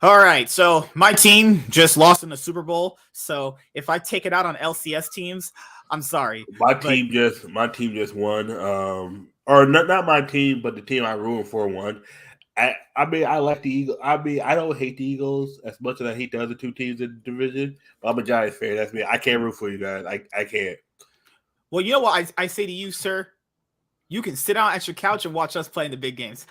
All right, so my team just lost in the Super Bowl. So if I take it out on LCS teams, I'm sorry, but My team just won. Or not my team, but the team I rooting for won. I like the Eagles. I don't hate the Eagles as much as I hate the other two teams in the division. But I'm a Giants fan. That's me. I can't root for you guys. I can't. well, you know what I say to you, sir? You can sit down at your couch and watch us play in the big games.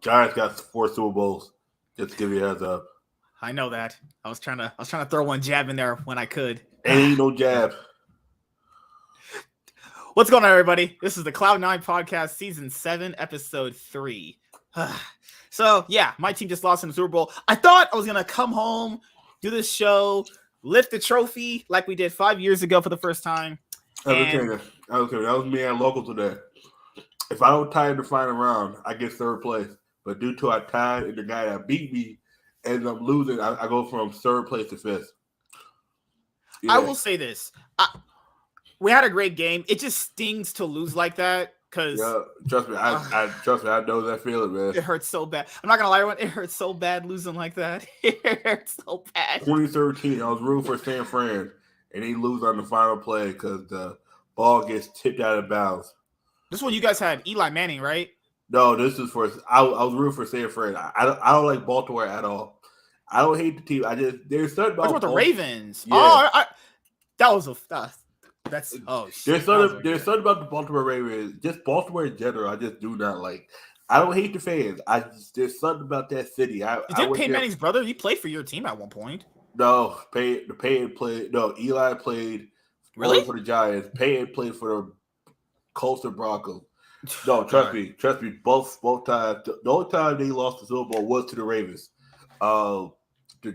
Giants got 4 Super Bowls. Just to give you a heads up. I know that. I was trying to throw one jab in there when I could. Ain't no jab. What's going on, everybody? This is the Cloud9 podcast, season 7, episode 3. So yeah, my team just lost in the Super Bowl. I thought I was gonna come home, do this show, lift the trophy like we did 5 years ago for the first time. Okay, that was me and local today. If I don't tie in the final round, I get third place. But due to I tied and the guy that beat me ends up losing, I go from third place to fifth. Yeah. I will say this. We had a great game. It just stings to lose like that because trust me, I know that feeling, man. It hurts so bad. I'm not gonna lie, everyone. It hurts so bad losing like that. It hurts so bad. 2013, I was rooting for San Fran, and they lose on the final play because the ball gets tipped out of bounds. This one you guys had Eli Manning, right? No, this is for I was rooting for San Fran. I don't like Baltimore at all. I don't hate the team. There's something about the Ravens. Yeah. Oh, there's something about the Baltimore Ravens. Just Baltimore in general. I just do not like. I don't hate the fans. There's something about that city. Did Peyton Manning's brother? He played for your team at one point. No, Peyton played. No, Eli played. Really? For the Giants. Peyton played for the Colts and Broncos. No, trust me. Both times. The only time they lost the Super Bowl was to the Ravens. The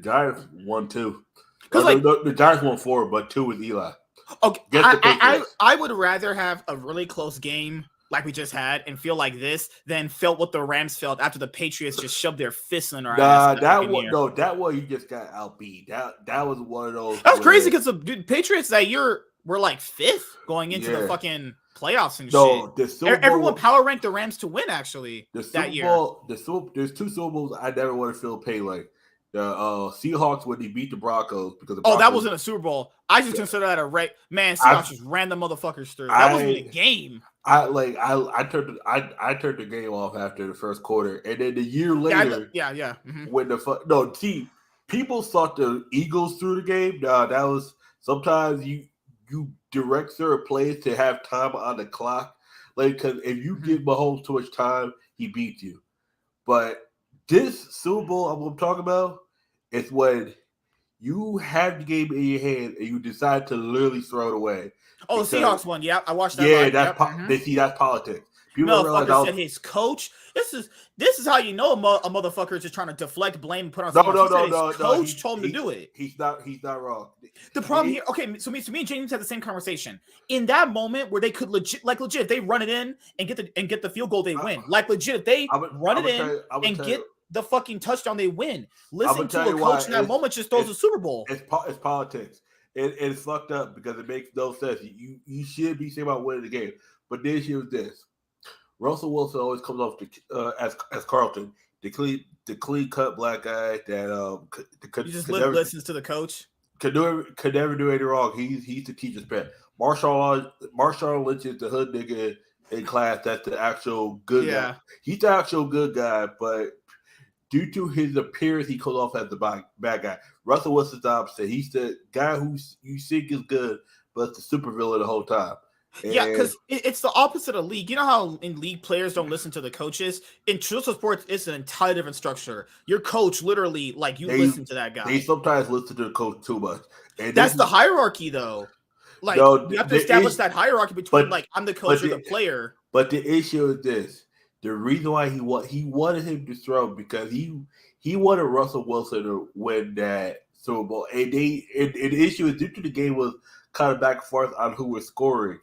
Giants won 2. Because the Giants won 4, but 2 was Eli. Okay, I would rather have a really close game like we just had and feel like this than felt what the Rams felt after the Patriots just shoved their fists in our ass. That one you just got outbeat. That was one of those. That was crazy because the Patriots that year were like 5th going into the fucking playoffs and shit. Everyone power ranked the Rams to win actually that year. There's 2 Super Bowls I never want to feel pain like. The Seahawks when they beat the Broncos because that wasn't a Super Bowl. I just consider that a Seahawks just ran the motherfuckers through. That wasn't a game. I turned the game off after the first quarter, and then the year later, when people thought the Eagles threw the game. No, that was sometimes you direct certain plays to have time on the clock, because if you give Mahomes too much time, he beats you. But this Super Bowl I'm talking about is when you have the game in your hand and you decide to literally throw it away. Oh, the Seahawks won. Yeah, I watched that. Yeah, that's politics. People motherfucker said his coach. This is how you know a motherfucker is just trying to deflect blame and put on someone else. Coach told him to do it. He's not wrong. The problem here, okay, so me and James had the same conversation. In that moment where they could legit, if they run it in and get the field goal, they win. If they run it in and get the fucking touchdown, they win. Listen to a coach in that moment just throws a Super Bowl. It's politics. It's fucked up because it makes no sense. You should be saying about winning the game. But the issue is this. Russell Wilson always comes off as Carlton, the clean cut black guy that listens to the coach. Could never do anything wrong. He's the teacher's pet. Marshawn Lynch is the hood nigga in class. That's the actual good guy. He's the actual good guy, but due to his appearance, he comes off as the bad guy. Russell Wilson's the opposite. He's the guy who you think is good, but it's the supervillain the whole time. Yeah, because it's the opposite of league. You know how in league players don't listen to the coaches? In traditional sports, it's an entirely different structure. Your coach literally, listen to that guy. They sometimes listen to the coach too much. And that's the hierarchy, though. You have to establish that hierarchy between, I'm the coach or the player. But the issue is this. the reason why he wanted him to throw because he wanted Russell Wilson to win that Super Bowl, and the issue is due to the game was kind of back and forth on who was scoring.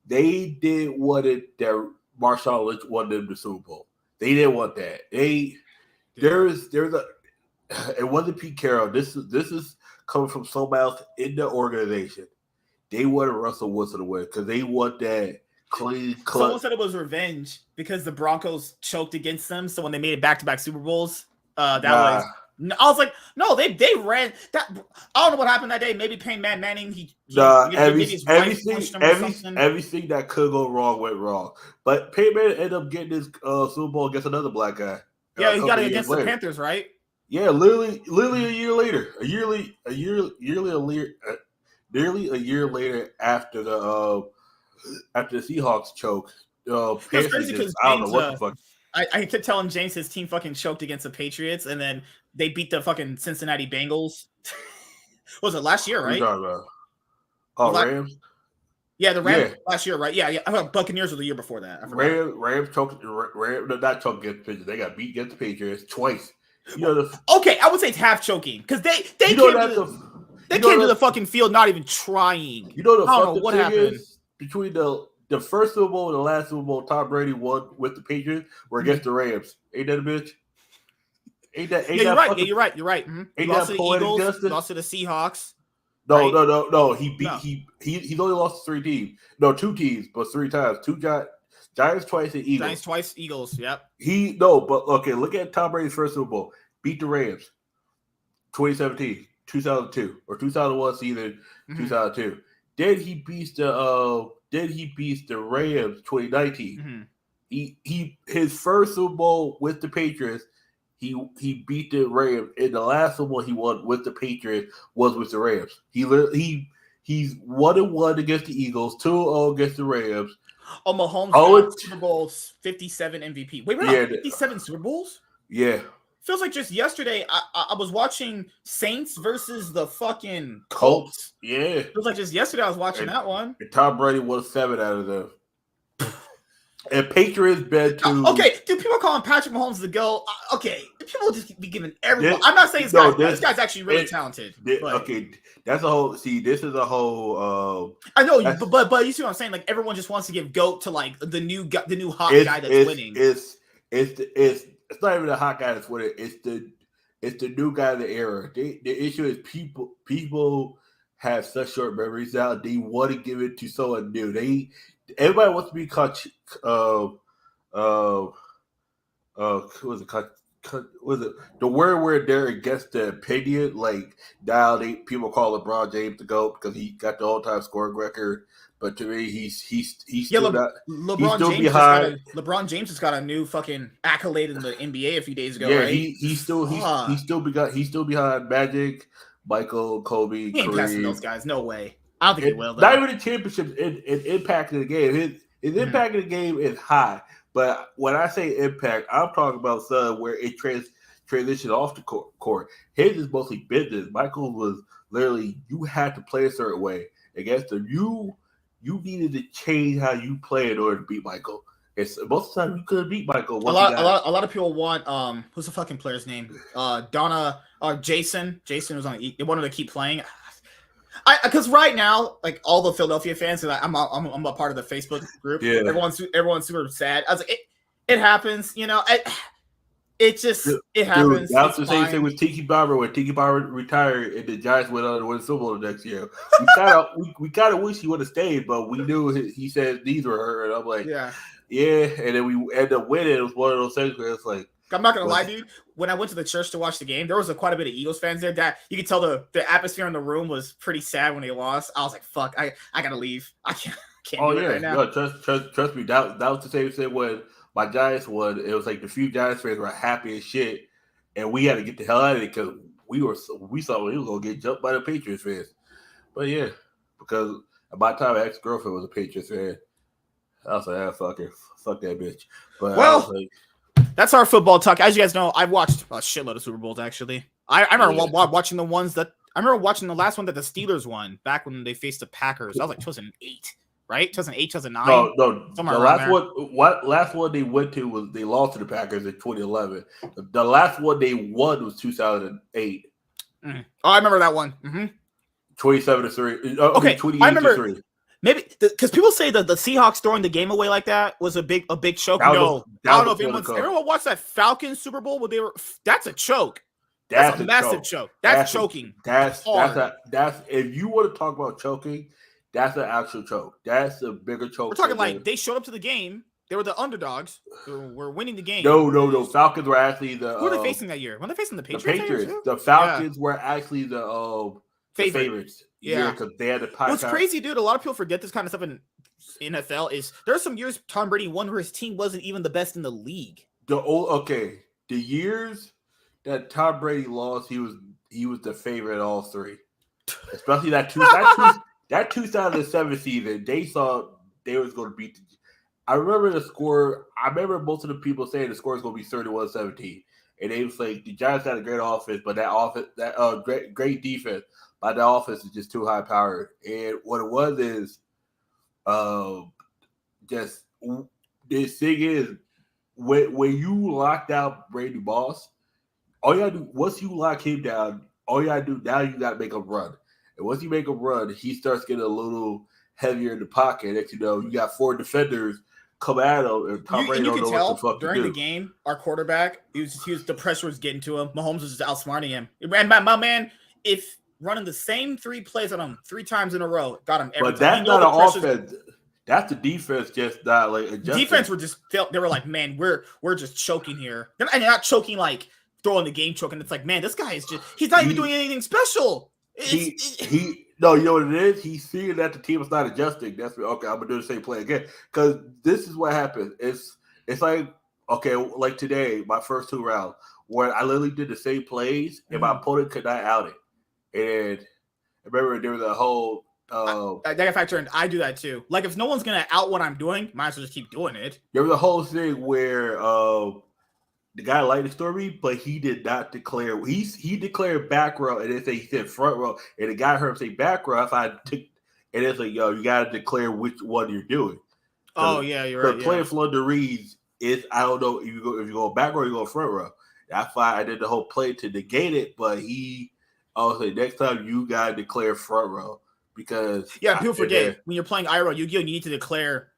They didn't want it that Marshawn Lynch won them the Super Bowl. They didn't want that. There's a it wasn't Pete Carroll. This is coming from somebody else in the organization. They wanted Russell Wilson to win because they want that clean. Someone said it was revenge because the Broncos choked against them. So when they made it back-to-back Super Bowls, I was like, no, they ran that. I don't know what happened that day. Maybe Payne Manning. Everything that could go wrong went wrong. But Payne Manning ended up getting his Super Bowl against another black guy. Yeah, he got it against the Panthers, right? Yeah, literally a year later, nearly a year later after the Seahawks choke. It's crazy because I don't know what the fuck. I kept telling James his team fucking choked against the Patriots, and then they beat the fucking Cincinnati Bengals. Was it last year, right? Rams? Yeah, the Rams last year, right? Yeah. I thought Buccaneers were the year before that. Rams choked. Not choked against the Patriots. They got beat against the Patriots twice. Okay, I would say it's half choking because they came to the fucking field not even trying. I don't know what happened between the first Super Bowl and the last Super Bowl. Tom Brady won with the Patriots were against the Rams. Ain't that a bitch? You're right. Mm-hmm. He lost to the Eagles. Lost to the Seahawks. No. He's only lost to 3 teams. No, 2 teams, but 3 times. 2 Giants twice and Eagles. Giants twice, Eagles. Yep. Look at Tom Brady's first Super Bowl. Beat the Rams. 2017, 2002, or 2001 season, 2002. Then he beats the Rams 2019. Mm-hmm. His first Super Bowl with the Patriots, he beat the Rams. And the last Super Bowl he won with the Patriots was with the Rams. He's 1-1 against the Eagles, 2-0 against the Rams. Oh, Mahomes Super Bowl 57 MVP. Wait, we're not 57 Super Bowls? Yeah. Feels like just yesterday I was watching Saints versus the fucking Colts. Yeah. Feels like just yesterday I was watching that one. And Tom Brady won 7 out of them. And Patriots bet to. Okay, dude, people calling Patrick Mahomes the GOAT. Okay, people just be giving everyone. I'm not saying this guy's actually really talented. Okay, that's a whole. See, this is a whole. I know, but you see what I'm saying? Like everyone just wants to give GOAT to like the new hot guy that's winning. It's not even the hot guy that's winning. It's the new guy of the era. The issue is people have such short memories now. They want to give it to someone new. Everybody wants to be was it the word where they're against the opinion? Like now, people call LeBron James the GOAT because he got the all-time scoring record. But to me, he's still not. LeBron James just got a new fucking accolade in the NBA a few days ago. Yeah, right? he's still behind Magic, Michael, Kobe. He ain't Kareem. passing those guys. No way. I don't think he will. Though. Not even a championship in impact of the game. His impact of the game is high. But when I say impact, I'm talking about where it transitioned off the court. His is mostly business. Michael was literally, you had to play a certain way against him. You needed to change how you play in order to beat Michael. Most of the time you couldn't beat Michael. A lot of people want who's the fucking player's name? Jason. Jason was on. They wanted to keep playing. Because right now, like all the Philadelphia fans, I'm a part of the Facebook group. Yeah. Everyone's super sad. I was like, it happens, you know. It happens. That's the same thing with Tiki Barber when Tiki Barber retired and the Giants went on to win the Super Bowl the next year. We kind of wish he would have stayed, but we knew he said these were hurt. And I'm like, yeah. And then we ended up winning. It was one of those things where it's like, I'm not gonna lie, dude. When I went to the church to watch the game, there was quite a bit of Eagles fans there. That you could tell the atmosphere in the room was pretty sad when they lost. I was like, "Fuck, I gotta leave. I can't do it right now." No, trust me. That was the same thing when my Giants won. It was like the few Giants fans were happy as shit, and we had to get the hell out of it because we thought we were gonna get jumped by the Patriots fans. But yeah, because by the time my ex-girlfriend was a Patriots fan, I was like, fuck that bitch. But well. I was like, that's our football talk. As you guys know, I've watched a shitload of Super Bowls, actually. I remember watching the last one that the Steelers won back when they faced the Packers. That was like 2008. right? 2008, 2009. No. The last one they went to was they lost to the Packers in 2011. The last one they won was 2008. Oh, I remember that one. 27-3. Okay, 28-3. Maybe because people say that the Seahawks throwing the game away like that was a big choke. I don't know if everyone watched that Falcons Super Bowl where that's a choke. That's a massive choke. That's choking. That's if you want to talk about choking, that's an actual choke. That's a bigger choke. We're talking like they showed up to the game. They were the underdogs. Were winning the game. No. Falcons were actually the. Who were they facing that year? Were they facing the Patriots? The Patriots. The Falcons were actually the favorites. Yeah, because they had the pie. What's crazy, dude? A lot of people forget this kind of stuff in NFL. Is there are some years Tom Brady won where his team wasn't even the best in the league. The years that Tom Brady lost, he was the favorite all three. Especially that 2007 season, they saw they was going to beat. I remember the score. I remember most of the people saying the score is going to be 31-17, and they was like the Giants had a great offense, but great defense. But the offense is just too high powered. And what it was is just this thing is when you lock down Brady Boss, all you gotta do once you lock him down, all you gotta do now you gotta make him run. And once you make him run, he starts getting a little heavier in the pocket. Next you know, you got 4 defenders come at him, and Tom Brady don't know what the fuck to do. During the game, our quarterback, the pressure was getting to him. Mahomes was just outsmarting him. And my man, if running the same 3 plays on him 3 times in a row, got him every time. But that's not an offense. That's the defense just not like adjusting. Defense were just they were like, man, we're just choking here. And not choking like throwing the game choking. It's like, man, this guy is he's not even doing anything special. No, you know what it is? He's seeing that the team is not adjusting. That's okay, I'm gonna do the same play again. Because this is what happens. It's like, okay, like today, my first 2 rounds, where I literally did the same plays and my opponent could not out it. And I remember there was a whole that got factor in. I do that too. Like if no one's gonna out what I'm doing, might as well just keep doing it. There was a whole thing where the guy liked the story, but he did not declare. He declared back row, and then he said front row, and the guy heard him say back row. If I took, and it's like, yo, you got to declare which one you're doing. Oh yeah, you're right. Playing for the reads is I don't know if you go back row, or you go front row. That's why I did the whole play to negate it, but he also next time you got to declare front row because people forget when you're playing IRO, you need to declare.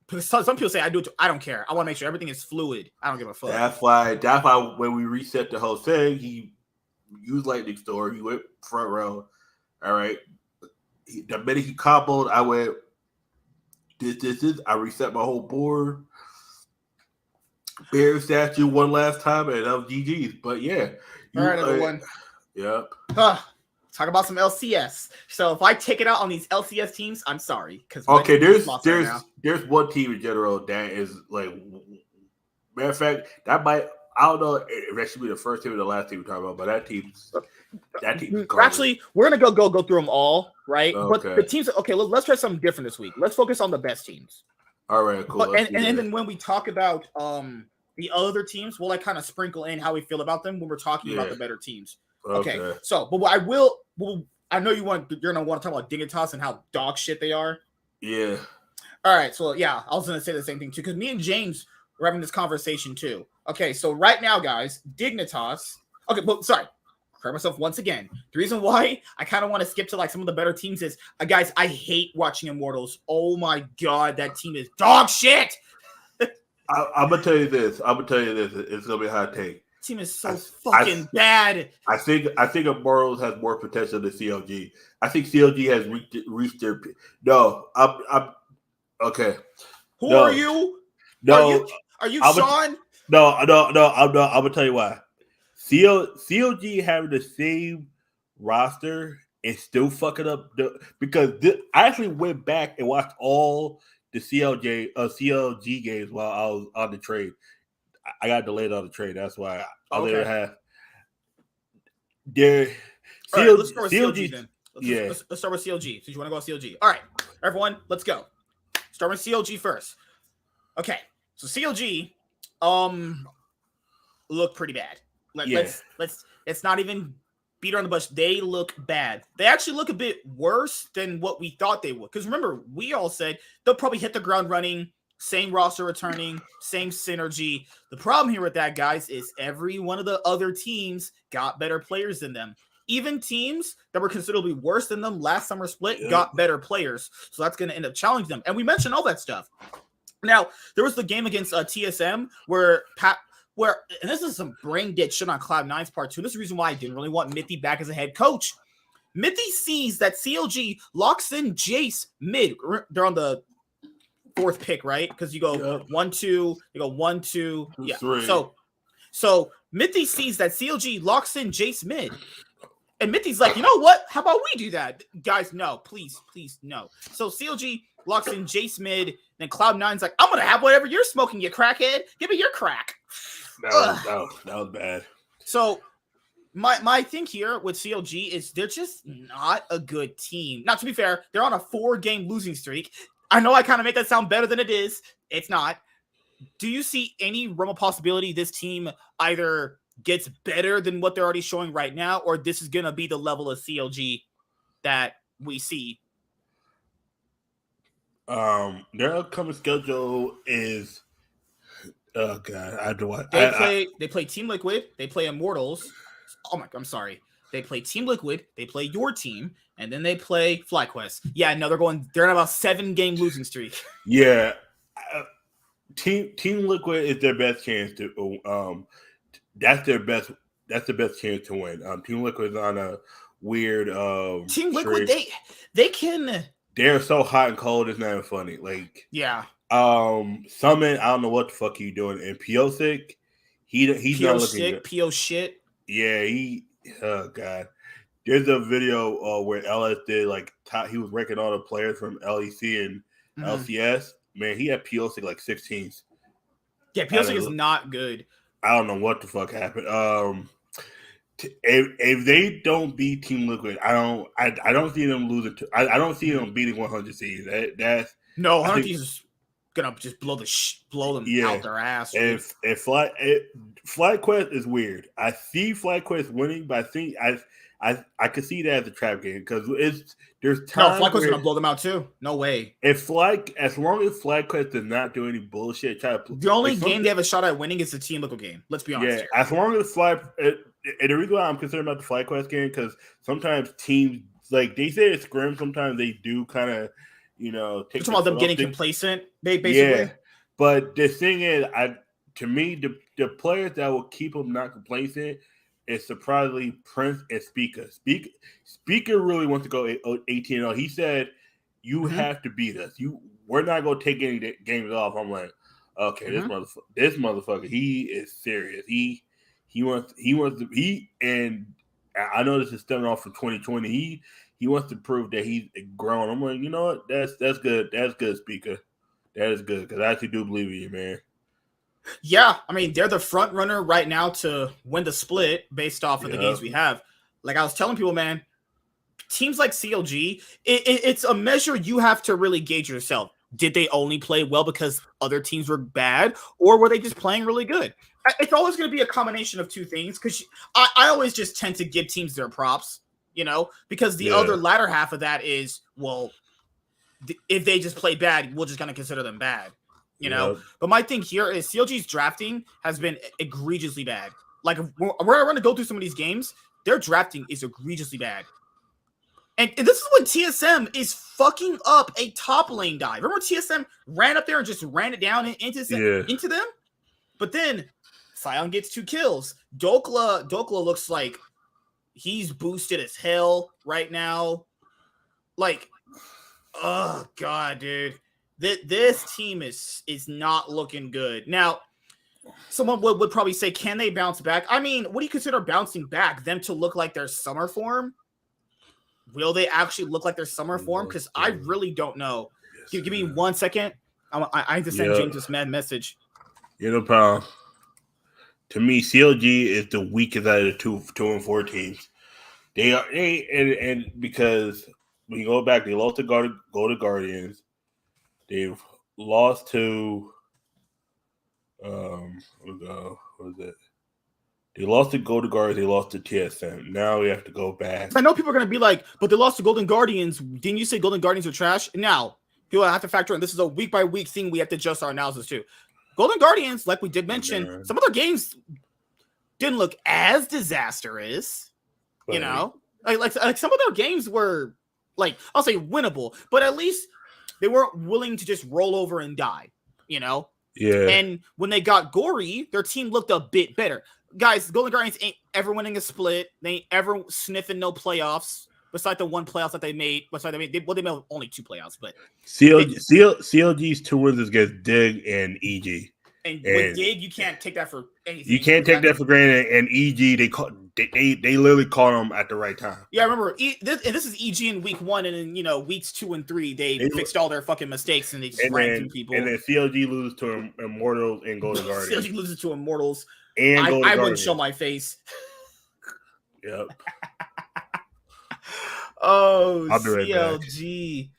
Because some people say I do it. I don't care. I want to make sure everything is fluid. I don't give a fuck. That's why when we reset the whole thing, he used lightning storm. He went front row. All right. The minute he comboed, I went this. I reset my whole board. Bear statue one last time, and that was GG's. But yeah. All right, everyone. Yep. Talk about some LCS. So if I take it out on these LCS teams, I'm sorry. Okay, there's one team in general that is like, matter of fact, that might, I don't know if that should be the first team or the last team we're talking about, but that team. Actually, we're gonna go through them all, right? Okay. But the teams. Okay, let's try something different this week. Let's focus on the best teams. All right, cool. And then when we talk about the other teams, we'll like kind of sprinkle in how we feel about them when we're talking about the better teams. Okay. So, but I know you're gonna want to talk about Dignitas and how dog shit they are. Yeah. All right. So yeah, I was gonna say the same thing too because me and James were having this conversation too. Okay. So right now, guys, Dignitas. Okay. But sorry, correct myself once again. The reason why I kind of want to skip to like some of the better teams is, guys, I hate watching Immortals. Oh my god, that team is dog shit. I'm gonna tell you this. It's gonna be a hot take. Team is so fucking bad. I think Immortals has more potential than CLG. I think CLG has reached their. No, I'm okay. Who are you? No, are you Sean? No. I'm gonna tell you why. CLG having the same roster and still fucking up because I actually went back and watched all the CLG games while I was on the trade. I got delayed on the trade. That's why I didn't have. All right, let's start with CLG then. Let's start with CLG. So you want to go with CLG? All right, everyone, let's go. Start with CLG first. Okay, so CLG, look pretty bad. Let's not even beat around the bush. They look bad. They actually look a bit worse than what we thought they would. Because remember, we all said they'll probably hit the ground running, same roster returning, same synergy. The problem here with that, guys, is every one of the other teams got better players than them. Even teams that were considerably worse than them last summer split got better players. So that's going to end up challenging them. And we mentioned all that stuff. Now, there was the game against TSM where and this is some brain dead shit on Cloud9's part too. This is the reason why I didn't really want Mithy back as a head coach. Mithy sees that CLG locks in Jace mid. They're on the 4th pick, right? Because you go 1-2, you go 1-2. Yeah. 3. So Mithy sees that CLG locks in Jace mid. And Mithy's like, you know what? How about we do that? Guys, no, please, no. So CLG locks in Jace mid. Then Cloud9's like, I'm going to have whatever you're smoking, you crackhead. Give me your crack. That was bad. So my thing here with CLG is they're just not a good team. Now, to be fair, they're on a 4-game losing streak. I know I kind of make that sound better than it is. It's not. Do you see any realm of possibility this team either gets better than what they're already showing right now, or this is going to be the level of CLG that we see? Their upcoming schedule is oh god, I do what they play Team Liquid, they play Immortals. Oh my, I'm sorry. They play Team Liquid, they play your team, and then they play FlyQuest. Yeah, no, they're on about 7-game losing streak. Yeah, Team Liquid is their best chance to. That's the best chance to win. Team Liquid is on a weird. Team Liquid, they can. They're so hot and cold. It's not even funny. Like Summon, I don't know what the fuck he's doing. And Piosic, he's not looking good. Pio shit. Yeah, oh god. There's a video where LS did he was ranking all the players from LEC and LCS. Man, he had Piosic like 16th. Yeah, Piosic is not good. I don't know what the fuck happened. If they don't beat Team Liquid, I don't see them losing. I don't see them beating 100 seeds. No, 100 seeds is gonna just blow them out their ass. If FlyQuest is weird. I see FlyQuest winning, but I think I could see that as a trap game because there's times FlyQuest gonna blow them out too. No way. As long as FlyQuest does not do any bullshit, the only game they have a shot at winning is the Team Liquid game. Let's be honest. Yeah, as long as and the reason why I'm concerned about the FlyQuest game because sometimes teams they say it's scrim. Sometimes they do kind of take. Talking about them getting complacent, basically. Yeah, but the thing is, to me the players that will keep them not complacent. Is surprisingly Prince and Speaker. Speaker really wants to go 18-0. He said, "You have to beat us. We're not gonna take any games off." I'm like, okay, this motherfucker, he is serious. He wants and I know this is stemming off from 2020. He wants to prove that he's grown. I'm like, you know what? That's good. That's good, Speaker. That is good because I actually do believe in you, man. Yeah, I mean, they're the front runner right now to win the split based off of the games we have. Like I was telling people, man, teams like CLG, it's a measure you have to really gauge yourself. Did they only play well because other teams were bad, or were they just playing really good? It's always going to be a combination of two things because I always just tend to give teams their props, because the other latter half of that is, well, if they just play bad, we're just going to consider them bad. But my thing here is CLG's drafting has been egregiously bad. Like, we're going to go through some of these games. Their drafting is egregiously bad. And this is when TSM is fucking up a top lane dive. Remember TSM ran up there and just ran it down into them? But then Sion gets 2 kills. Dokla looks like he's boosted as hell right now. Like, oh, God, dude. This team is not looking good. Now, someone would probably say, can they bounce back? I mean, what do you consider bouncing back? Them to look like their summer form? Will they actually look like their summer form? Because I really don't know. Give me 1 second. I have to send James this mad message. No problem. To me, CLG is the weakest out of the 2 and 4 teams. And because when you go back, they lost to Guardians. They've lost to what is it? They lost to Golden Guardians. They lost to TSM. Now we have to go back. I know people are going to be like, but they lost to Golden Guardians. Didn't you say Golden Guardians are trash? Now, people have to factor in. This is a week-by-week thing we have to adjust our analysis to. Golden Guardians, like we did mention, some of their games didn't look as disastrous. Right. You know? Like some of their games were, like, I'll say winnable. But at least they weren't willing to just roll over and die. You know? Yeah. And when they got gory, their team looked a bit better. Guys, Golden Guardians ain't ever winning a split. They ain't ever sniffing no playoffs. Besides the one playoffs that they made. They made only 2 playoffs, but CLG's 2 wins is against Dig and EG. And with Dig, you can't take that for anything. You can't take that for granted. And EG, they literally caught them at the right time. Yeah, I remember. This is EG in week 1, and in weeks 2 and 3, they fixed all their fucking mistakes and they just ran through people. And then CLG loses to Immortals and Golden Guardians. CLG loses to Immortals. And I wouldn't show my face. Yep. Oh, CLG.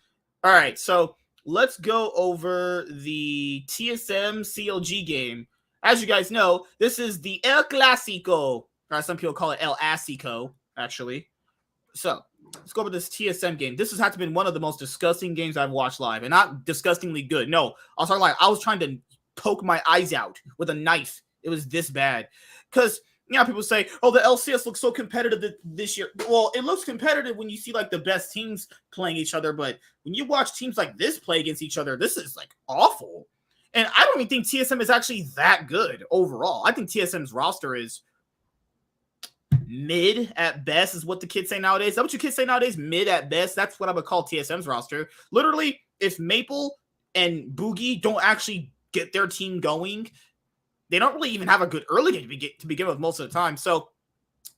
All right, so let's go over the TSM CLG game. As you guys know, this is the El Clásico. Some people call it El Asico, actually. So let's go over this TSM game. This has had to been one of the most disgusting games I've watched live, and not disgustingly good. No, I was talking like I was trying to poke my eyes out with a knife. It was this bad. Because, people say, oh, the LCS looks so competitive this year. Well, it looks competitive when you see, like, the best teams playing each other. But when you watch teams like this play against each other, this is, like, awful. And I don't even think TSM is actually that good overall. I think TSM's roster is mid at best is what the kids say nowadays. Is that what you kids say nowadays? Mid at best? That's what I would call TSM's roster. Literally, if Maple and Boogie don't actually get their team going, they don't really even have a good early game to begin with most of the time. So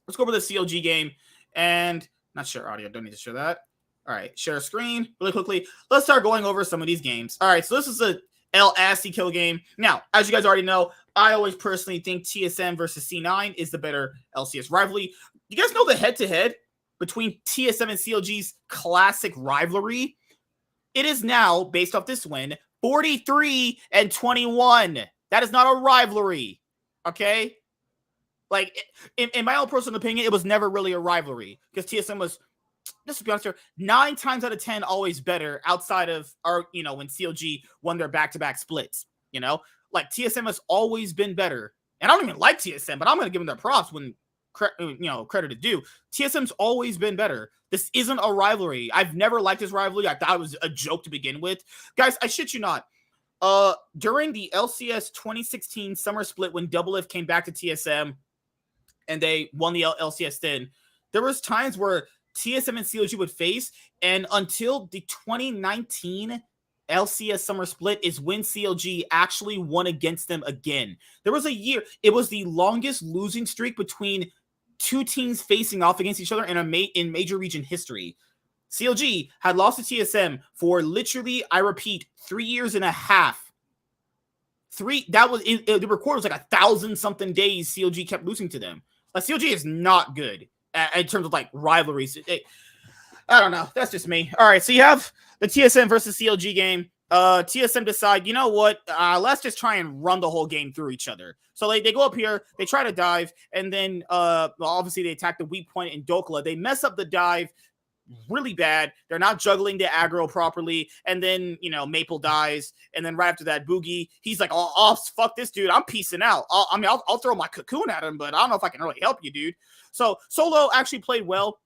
let's go over the CLG game. And not share audio. Don't need to share that. All right. Share screen really quickly. Let's start going over some of these games. All right. So this is a El Asico game. Now, as you guys already know, I always personally think TSM versus C9 is the better LCS rivalry. You guys know the head-to-head between TSM and CLG's classic rivalry? It is now, based off this win, 43-21. That is not a rivalry, okay? Like, in my own personal opinion, it was never really a rivalry because TSM was, just to be honest here, 9 times out of 10 always better outside of, when CLG won their back-to-back splits, Like, TSM has always been better. And I don't even like TSM, but I'm going to give them their props when, credit is due. TSM's always been better. This isn't a rivalry. I've never liked this rivalry. I thought it was a joke to begin with. Guys, I shit you not. During the LCS 2016 summer split when Double F came back to TSM and they won the LCS then, there was times where TSM and CLG would face, and until the 2019 LCS summer split is when CLG actually won against them again. There was a year, it was the longest losing streak between 2 teams facing off against each other in major region history. CLG had lost to TSM for literally, I repeat, 3 years and a half. The record was like 1,000-something days CLG kept losing to them. Like, CLG is not good in terms of, like, rivalries. I don't know. That's just me. All right, so you have the TSM versus CLG game. TSM decide, you know what? Let's just try and run the whole game through each other. So they go up here, they try to dive, and then obviously they attack the weak point in Dokla. They mess up the dive really bad. They're not juggling the aggro properly, and then Maple dies, and then right after that, Boogie, he's like, oh fuck this dude, I'm peacing out. I'll throw my cocoon at him, but I don't know if I can really help you, dude. So Solo actually played well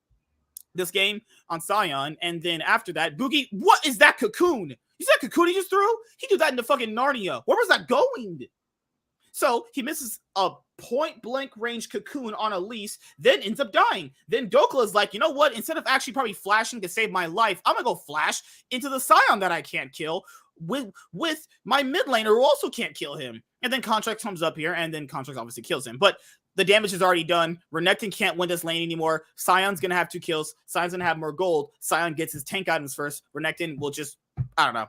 this game on Sion, and then after that, Boogie, what is that cocoon? You see that cocoon he just threw? He did that into fucking Narnia. Where was that going? So he misses a point-blank range cocoon on Elise, then ends up dying. Then Dokla is like, you know what? Instead of actually probably flashing to save my life, I'm going to go flash into the Sion that I can't kill with my mid laner who also can't kill him. And then Contract comes up here, and then Contract obviously kills him. But the damage is already done. Renekton can't win this lane anymore. Sion's going to have 2 kills. Sion's going to have more gold. Sion gets his tank items first. Renekton will just, I don't know,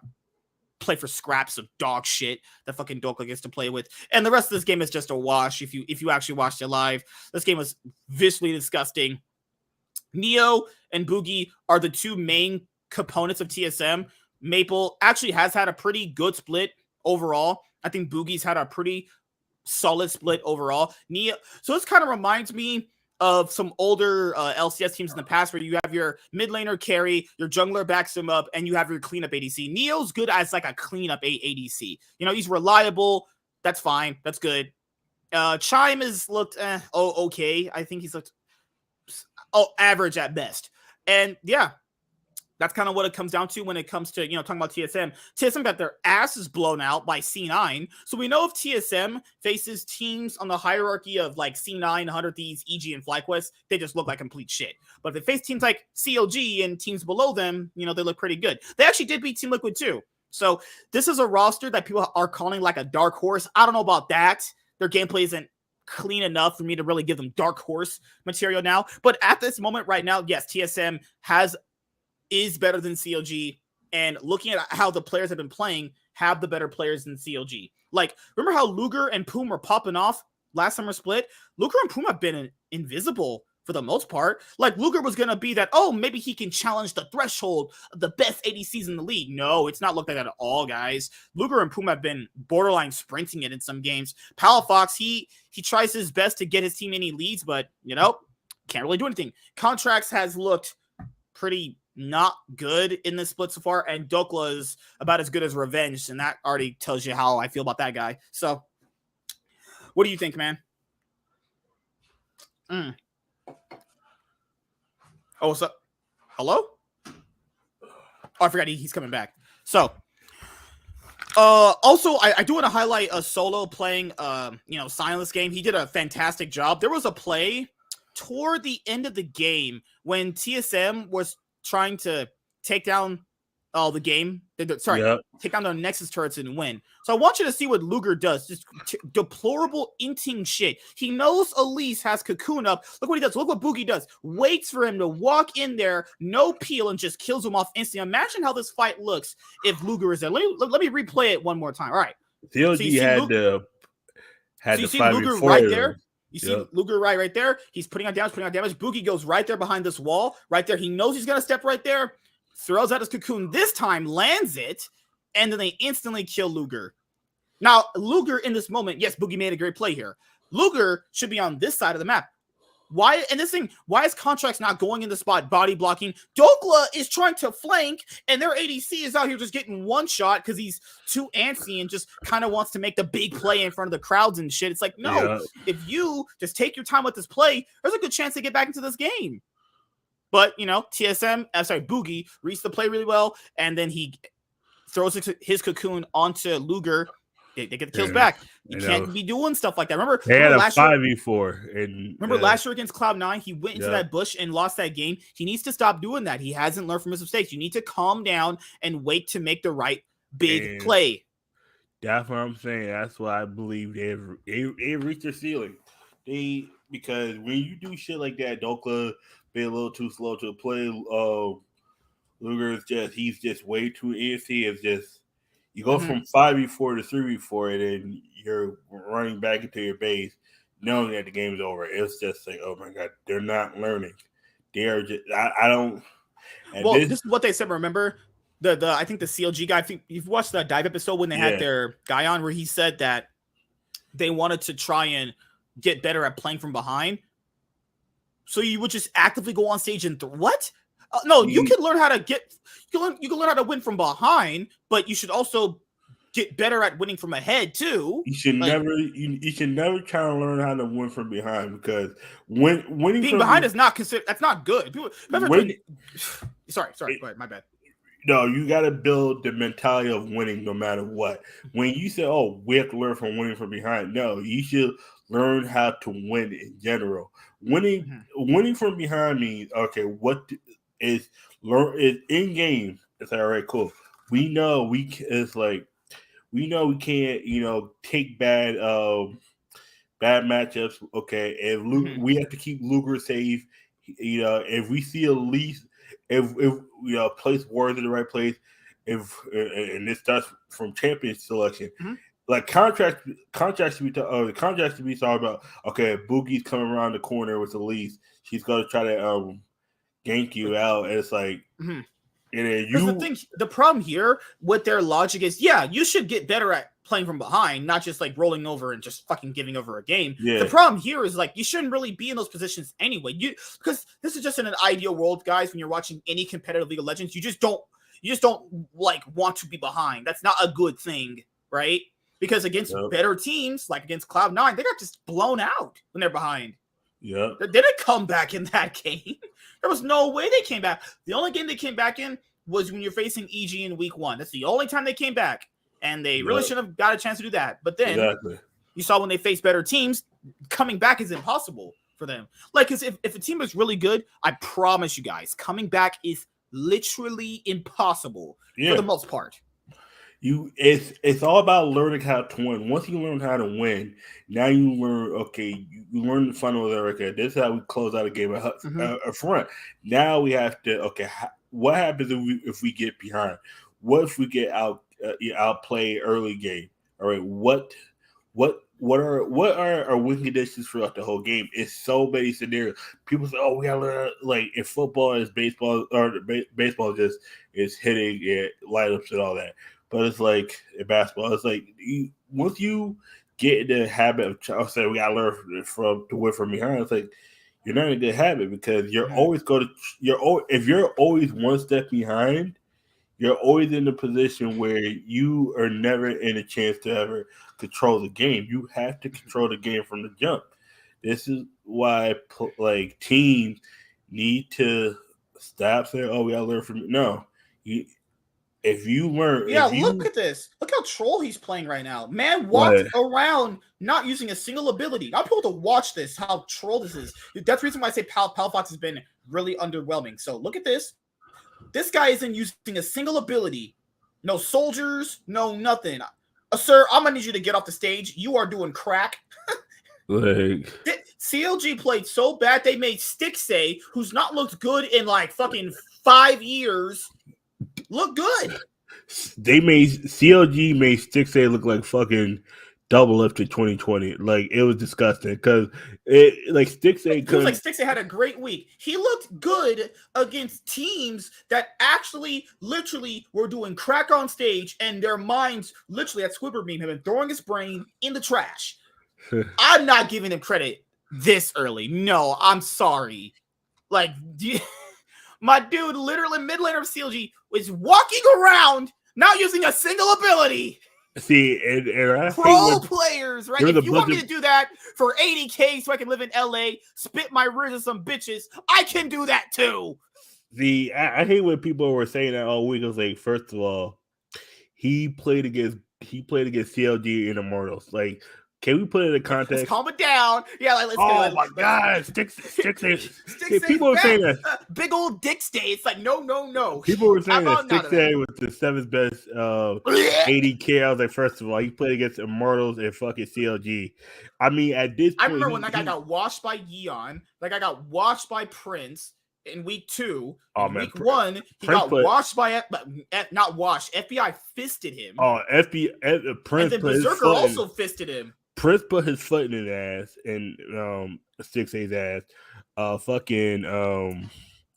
play for scraps of dog shit that fucking Dokla gets to play with. And the rest of this game is just a wash if you actually watched it live. This game was visually disgusting. Neo and Boogie are the 2 main components of TSM. Maple actually has had a pretty good split overall. I think Boogie's had a pretty solid split overall. Neo, so this kind of reminds me of some older LCS teams in the past where you have your mid laner carry, your jungler backs him up, and you have your cleanup ADC. Neo's good as like a cleanup ADC. You know, he's reliable. That's fine. That's good. Chime has looked okay. I think he's looked average at best. And yeah, that's kind of what it comes down to when it comes to, talking about TSM. TSM got their asses blown out by C9. So we know if TSM faces teams on the hierarchy of like C9, 100 Thieves, EG, and FlyQuest, they just look like complete shit. But if they face teams like CLG and teams below them, they look pretty good. They actually did beat Team Liquid too. So this is a roster that people are calling like a dark horse. I don't know about that. Their gameplay isn't clean enough for me to really give them dark horse material now. But at this moment right now, yes, TSM is better than CLG, and looking at how the players have been playing, have the better players than CLG. Like, remember how Luger and Poom were popping off last summer split? Luger and Poom have been invisible for the most part. Like, Luger was going to be that, maybe he can challenge the threshold of the best ADCs in the league. No, it's not looked like that at all, guys. Luger and Poom have been borderline sprinting it in some games. Palafox, he tries his best to get his team any leads, but, can't really do anything. Contracts has looked pretty not good in this split so far, and Dokla is about as good as Revenge, and that already tells you how I feel about that guy. So, what do you think, man? Oh, what's up? Hello? Oh, I forgot he's coming back. So, also, I do want to highlight a Solo playing, Silence game. He did a fantastic job. There was a play toward the end of the game when TSM was trying to take down the game. Take down the Nexus turrets and win. So I want you to see what Luger does. Just deplorable inting shit. He knows Elise has Cocoon up. Look what he does. Look what Boogie does. Waits for him to walk in there, no peel, and just kills him off instantly. Imagine how this fight looks if Luger is there. Let me replay it one more time. All right. CLG had you see Luger right there? You see Luger right there? He's putting on damage. Boogie goes right there behind this wall. Right there. He knows he's going to step right there. Throws out his Cocoon. This time, lands it. And then they instantly kill Luger. Now, Luger in this moment, yes, Boogie made a great play here. Luger should be on this side of the map. Why is Contracts not going in the spot, body blocking? Dokla is trying to flank, and their ADC is out here just getting one shot because he's too antsy and just kind of wants to make the big play in front of the crowds and shit. It's like, no, if you just take your time with this play, there's a good chance to get back into this game. But, Boogie reads the play really well, and then he throws his Cocoon onto Luger. They get the kills back. You can't be doing stuff like that. Remember last 5v4. Remember last year against Cloud9, he went into that bush and lost that game. He needs to stop doing that. He hasn't learned from his mistakes. You need to calm down and wait to make the right big play. That's what I'm saying. That's why I believe they reached their ceiling. Because when you do shit like that, Dokla be a little too slow to play. Luger he's just way too antsy. It's just you go from 5v4 to 3v4, and then you're running back into your base, knowing that the game is over. It's just like, oh my god, they're not learning. They are just I don't. This is what they said. Remember I think the CLG guy. I think you've watched that dive episode when they had their guy on, where he said that they wanted to try and get better at playing from behind. So you would just actively go on stage and what? No, you can learn how to you can learn how to win from behind, but you should also get better at winning from ahead too. You should never try to learn how to win from behind, because winning being behind is not considered. That's not good. Sorry, go ahead, my bad. No, you got to build the mentality of winning no matter what. When you say, "Oh, we have to learn from winning from behind," no, you should learn how to win in general. Winning from behind means, okay, what is in game? It's like, all right, cool. We know we can't, take bad matchups. Okay, and we have to keep Luger safe. If we see at least if place wars in the right place, and this starts from champion selection. Like contracts to be talking about. Okay, Boogie's coming around the corner with Elise. She's gonna try to gank you out. And it's like And then the problem here with their logic is, yeah, you should get better at playing from behind, not just like rolling over and just fucking giving over a game. Yeah. The problem here is like you shouldn't really be in those positions anyway. Because this is just in an ideal world, guys. When you're watching any competitive League of Legends, you just don't like want to be behind. That's not a good thing, right? Because against better teams, like against Cloud9, they got just blown out when they're behind. Yeah, they didn't come back in that game. There was no way they came back. The only game they came back in was when you're facing EG in week 1. That's the only time they came back. And they really should have got a chance to do that. But then you saw when they face better teams, coming back is impossible for them. Like, because if a team is really good, I promise you guys, coming back is literally impossible for the most part. It's all about learning how to win. Once you learn how to win, now you learn. Okay, you learn the funnel of okay. This is how we close out a game up front. Now we have to. Okay, what happens if we get behind? What if we get outplay early game? All right, what are our win conditions throughout the whole game? It's so many scenarios. People say, "Oh, we gotta learn." Like in football, is baseball or baseball just is hitting it, lineups and all that. But it's like in basketball, it's like once you get in the habit of saying we gotta learn to win from behind, it's like you're not in a good habit because if you're always one step behind, you're always in a position where you are never in a chance to ever control the game. You have to control the game from the jump. This is why teams need to stop saying, "Oh, we gotta learn from it." No, if you learn, look at this. Look how troll he's playing right now. Man walked around not using a single ability. I want people to watch this. How troll this is. That's the reason why I say Palafox has been really underwhelming. So look at this. This guy isn't using a single ability. No soldiers, no nothing. Sir, I'm gonna need you to get off the stage. You are doing crack. CLG played so bad they made Stixay, who's not looked good in like fucking 5 years, look good. CLG made Stixay look like fucking double up to 2020. Like it was disgusting because Stixay had a great week. He looked good against teams that actually literally were doing crack on stage, and their minds literally at Squidward meme have been throwing his brain in the trash. I'm not giving him credit this early. No, I'm sorry. Like my dude, literally mid laner of CLG was walking around not using a single ability. See, and pro players, right? If you want me to do that for 80K so I can live in LA, spit my ribs at some bitches, I can do that too. See, I hate when people were saying that all week. I was like, first of all, he played against CLG in Immortals. Like, can we put it in context? Let's calm it down. Yeah, let's oh my God, Stixay. People were saying that big old dick stay. It's like no. People were saying that Stixay was the 7th best 80K. I was like, first of all, he played against Immortals and fucking CLG. I mean, at this point, I remember when that guy got washed by Yeon. That guy got washed by Prince in week 2. Week 1, he got washed by not washed. FBI fisted him. Oh, Prince. And then Berserker also fisted him. Prince put his foot in his ass and Stixay's ass.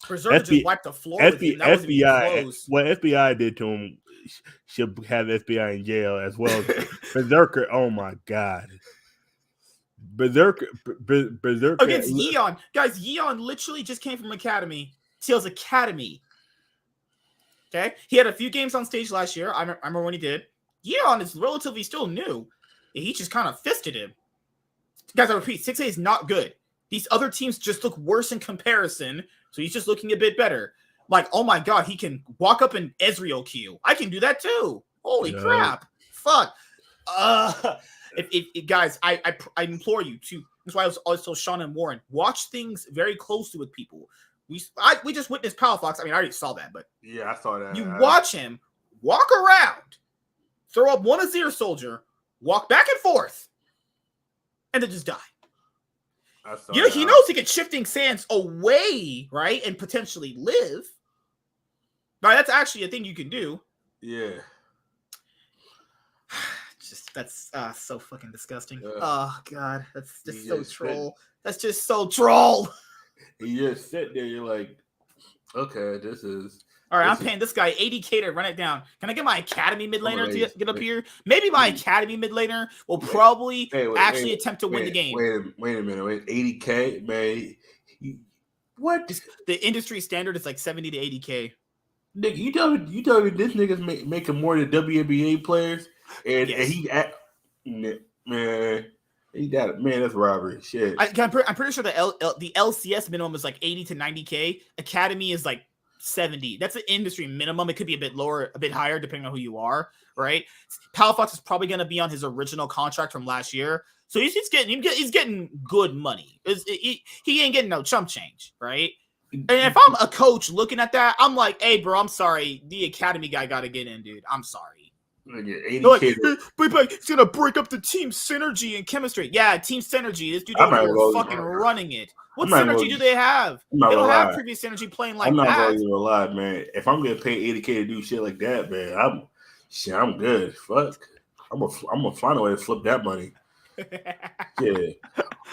Berserker just wiped the floor with him. That FBI. What FBI did to him should have FBI in jail as well as Berserker. Oh my God. Berserker against Yeon. Guys, Yeon literally just came from Academy. Teal's Academy. Okay? He had a few games on stage last year. I remember when he did. Yeon is relatively still new. He just kind of fisted him. Guys, I repeat, 6A is not good. These other teams just look worse in comparison, so he's just looking a bit better. Like, oh my God, he can walk up and Ezreal Q. I can do that too. Holy crap. Fuck. Guys, I implore you to, that's why I was always told Sean and Warren, watch things very closely with people. We just witnessed Palafox. I mean, I already saw that, but yeah, I saw that. You watch him walk around, throw up one Azir soldier, walk back and forth, and then just die. He knows he can shifting sands away, right, and potentially live. Right, that's actually a thing you can do. Yeah. That's so fucking disgusting. Oh God, that's just so troll. That's just so troll. You just sit there, you're like, okay, this is All right, I'm paying this guy $80K to run it down. Can I get my academy mid laner to get up here? Maybe my academy mid laner will probably actually attempt to win the game. Wait a minute. $80K, man. What? The industry standard is like 70 to 80K. Nigga, you tell me this nigga's making more than WNBA players, and he man. He got it, man. That's robbery. Shit. I'm pretty sure the LCS minimum is like 80 to 90K. Academy is like 70. That's the industry minimum. It could be a bit lower, a bit higher, depending on who you are, right? Palafox is probably going to be on his original contract from last year, so he's getting good money. He ain't getting no chump change, right? And if I'm a coach looking at that, I'm like, hey, bro, I'm sorry. The academy guy got to get in, dude. I'm sorry. But it's gonna break up the team synergy and chemistry. Yeah, team synergy. This dude fucking running it. What synergy do they have? They don't have previous synergy playing like that. I'm not gonna lie, man. If I'm getting paid $80K to do shit like that, man, I'm good. Fuck. I'm gonna find a way to flip that money. Yeah.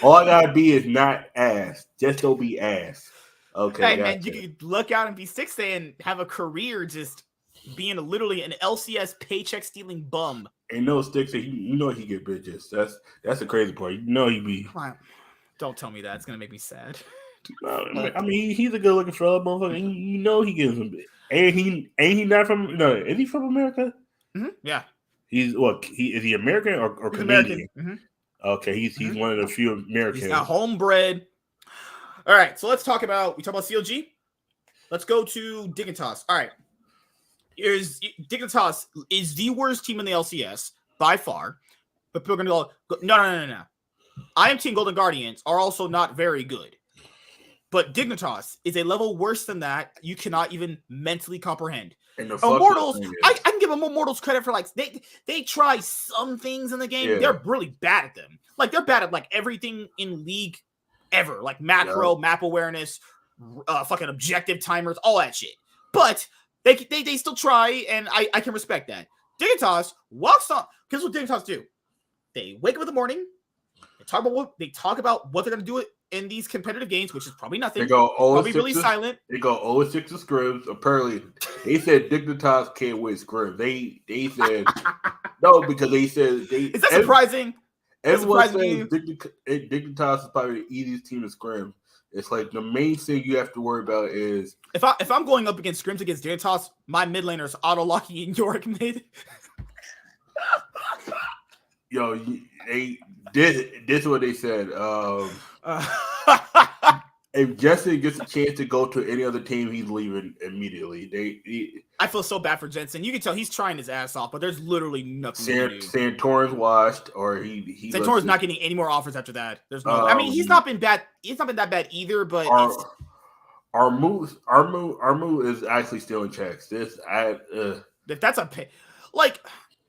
All I gotta be is not ass. Just don't be ass. Okay. Hey man, you could look out and be 6A and have a career just being literally an LCS paycheck stealing bum. Ain't no sticks. You know he get bitches. That's the crazy part. You know he be. Don't tell me that. It's gonna make me sad. No, I mean he's a good looking fella, motherfucker. You know he gives them. Ain't he not from? No, is he from America? Mm-hmm. Yeah. He's what? Is he American or Canadian? American. Mm-hmm. Okay, he's one of the few Americans. He's not homebred. All right, so let's talk about CLG. Let's go to Dignitas. All right. Dignitas is the worst team in the LCS by far, but people are going to go, no. I Am Team Golden Guardians are also not very good, but Dignitas is a level worse than that. You cannot even mentally comprehend. Immortals, I can give Immortals credit for like they try some things in the game. Yeah. They're really bad at them. Like they're bad at like everything in League ever, like macro, map awareness, fucking objective timers, all that shit. But They still try, and I can respect that. Dignitas walks on. Here's what Dignitas do: they wake up in the morning, they talk about what they're gonna do in these competitive games, which is probably nothing. They go probably really silent. They go 0-6 to scrims. Apparently, they said Dignitas can't win scrims. They said no because they said they. Is that surprising? Everyone says Dignitas is probably the easiest team to scrim. It's like the main thing you have to worry about is if I'm going up against scrims against Dignitas, my mid laner is auto locking in Yorick mid. Yo, this is what they said. If Jensen gets a chance to go to any other team, he's leaving immediately. I feel so bad for Jensen. You can tell he's trying his ass off, but there's literally nothing to do. Santorin's washed, or he Santorin's not getting any more offers after that. There's no. I mean, he's not been bad. He's not been that bad either. But our move is actually still in checks. If that's a pay, like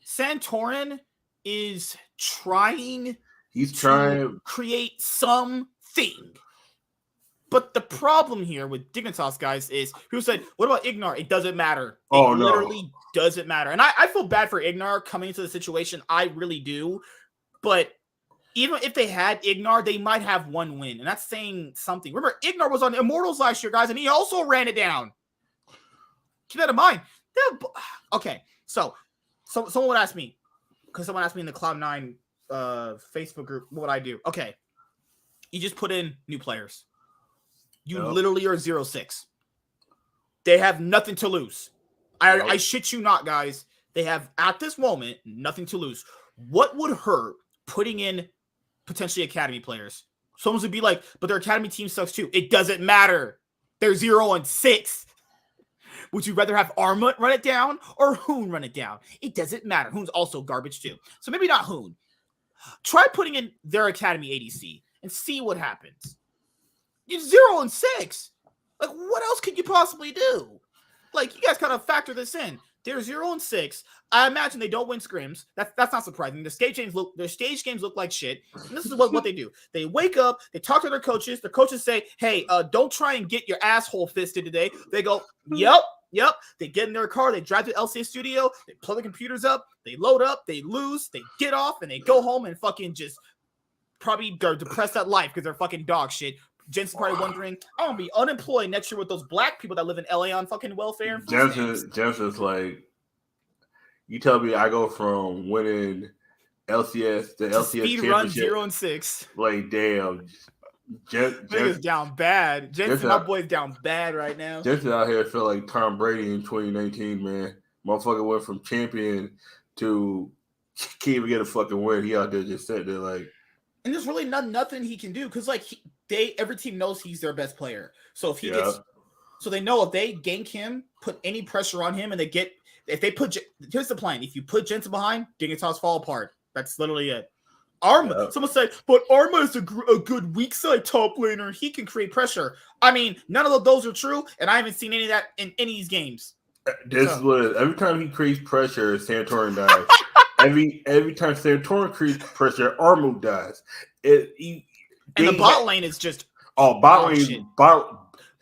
Santorin is trying. He's trying to create something. But the problem here with Dignitas, guys, is people said, what about Ignar? It doesn't matter. It literally doesn't matter. And I feel bad for Ignar coming into the situation. I really do. But even if they had Ignar, they might have one win. And that's saying something. Remember, Ignar was on Immortals last year, guys, and he also ran it down. Keep that in mind. Okay, so someone would ask me, because someone asked me in the Cloud9 Facebook group, what would I do? Okay, you just put in new players. You literally are 0-6. They have nothing to lose. I shit you not, guys. They have, at this moment, nothing to lose. What would hurt putting in potentially academy players? Someone would be like, but their academy team sucks too. It doesn't matter. They're 0-6. Would you rather have Armut run it down or Hoon run it down? It doesn't matter. Hoon's also garbage too. So maybe not Hoon. Try putting in their academy ADC and see what happens. You're 0-6. Like, what else could you possibly do? Like, you guys kind of factor this in. They're 0-6. I imagine they don't win scrims. That's not surprising. Their stage games look like shit. And this is what they do. They wake up, they talk to their coaches. The coaches say, hey, don't try and get your asshole fisted today. They go, yep. They get in their car, they drive to the LCA studio, they plug the computers up, they load up, they lose, they get off, and they go home and fucking just probably they're depressed at life because they're fucking dog shit. Jensen's probably wondering, I'm gonna be unemployed next year with those black people that live in LA on fucking welfare. Jensen's like, you tell me I go from winning LCS to LCS speed run 0-6. Like, damn. Nigga's down bad. Jensen, my boy's down bad right now. Jensen out here feel like Tom Brady in 2019, man. Motherfucker went from champion to can't even get a fucking win. He out there just sitting there like. And there's really nothing he can do because like every team knows he's their best player. So if he gets, so they know if they gank him, put any pressure on him, and here's the plan: if you put Jensen behind, Dignitas fall apart. That's literally it. Arma. Someone said, but Arma is a good weak side top laner. He can create pressure. I mean, none of those are true, and I haven't seen any of that in any of these games. This is what every time he creates pressure, Santorin dies. every time Santorin creates pressure, Arma dies. And the bot lane is just bot lane.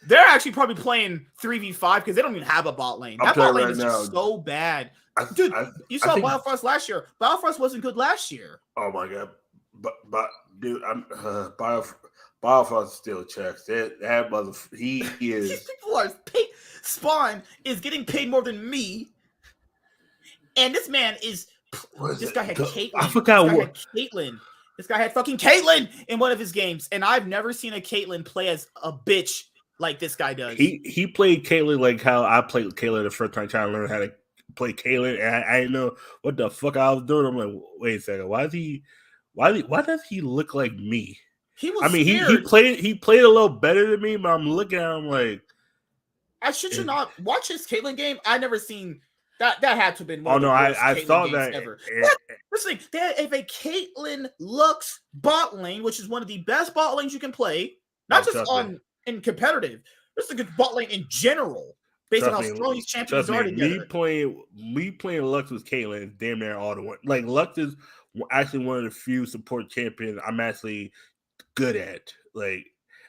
They're actually probably playing 3v5 because they don't even have a bot lane. That bot lane is just so bad. Dude, you saw Biofrost last year. Biofrost wasn't good last year. Oh my god, but dude, Biofrost still checks. That mother, he is. These people are paid. Spawn is getting paid more than me, and this man is. This guy had Caitlyn. I forgot what Caitlyn. This guy had fucking Caitlyn in one of his games, and I've never seen a Caitlyn play as a bitch like this guy does. He played Caitlyn like how I played Caitlyn the first time trying to learn how to play Caitlyn, and I didn't know what the fuck I was doing. I'm like, wait a second, why does he look like me? He was scared. he played a little better than me, but I'm looking at him like, I should you not watch his Caitlyn game? I never seen that had to have been one of the worst I saw that ever. Listen, they have a Caitlyn Lux bot lane, which is one of the best bot lanes you can play, not just in competitive. This is a good bot lane in general. Based on how strong these champions are together. Me playing Lux with Caitlyn is damn near all the one. Like, Lux is actually one of the few support champions I'm actually good at. Like,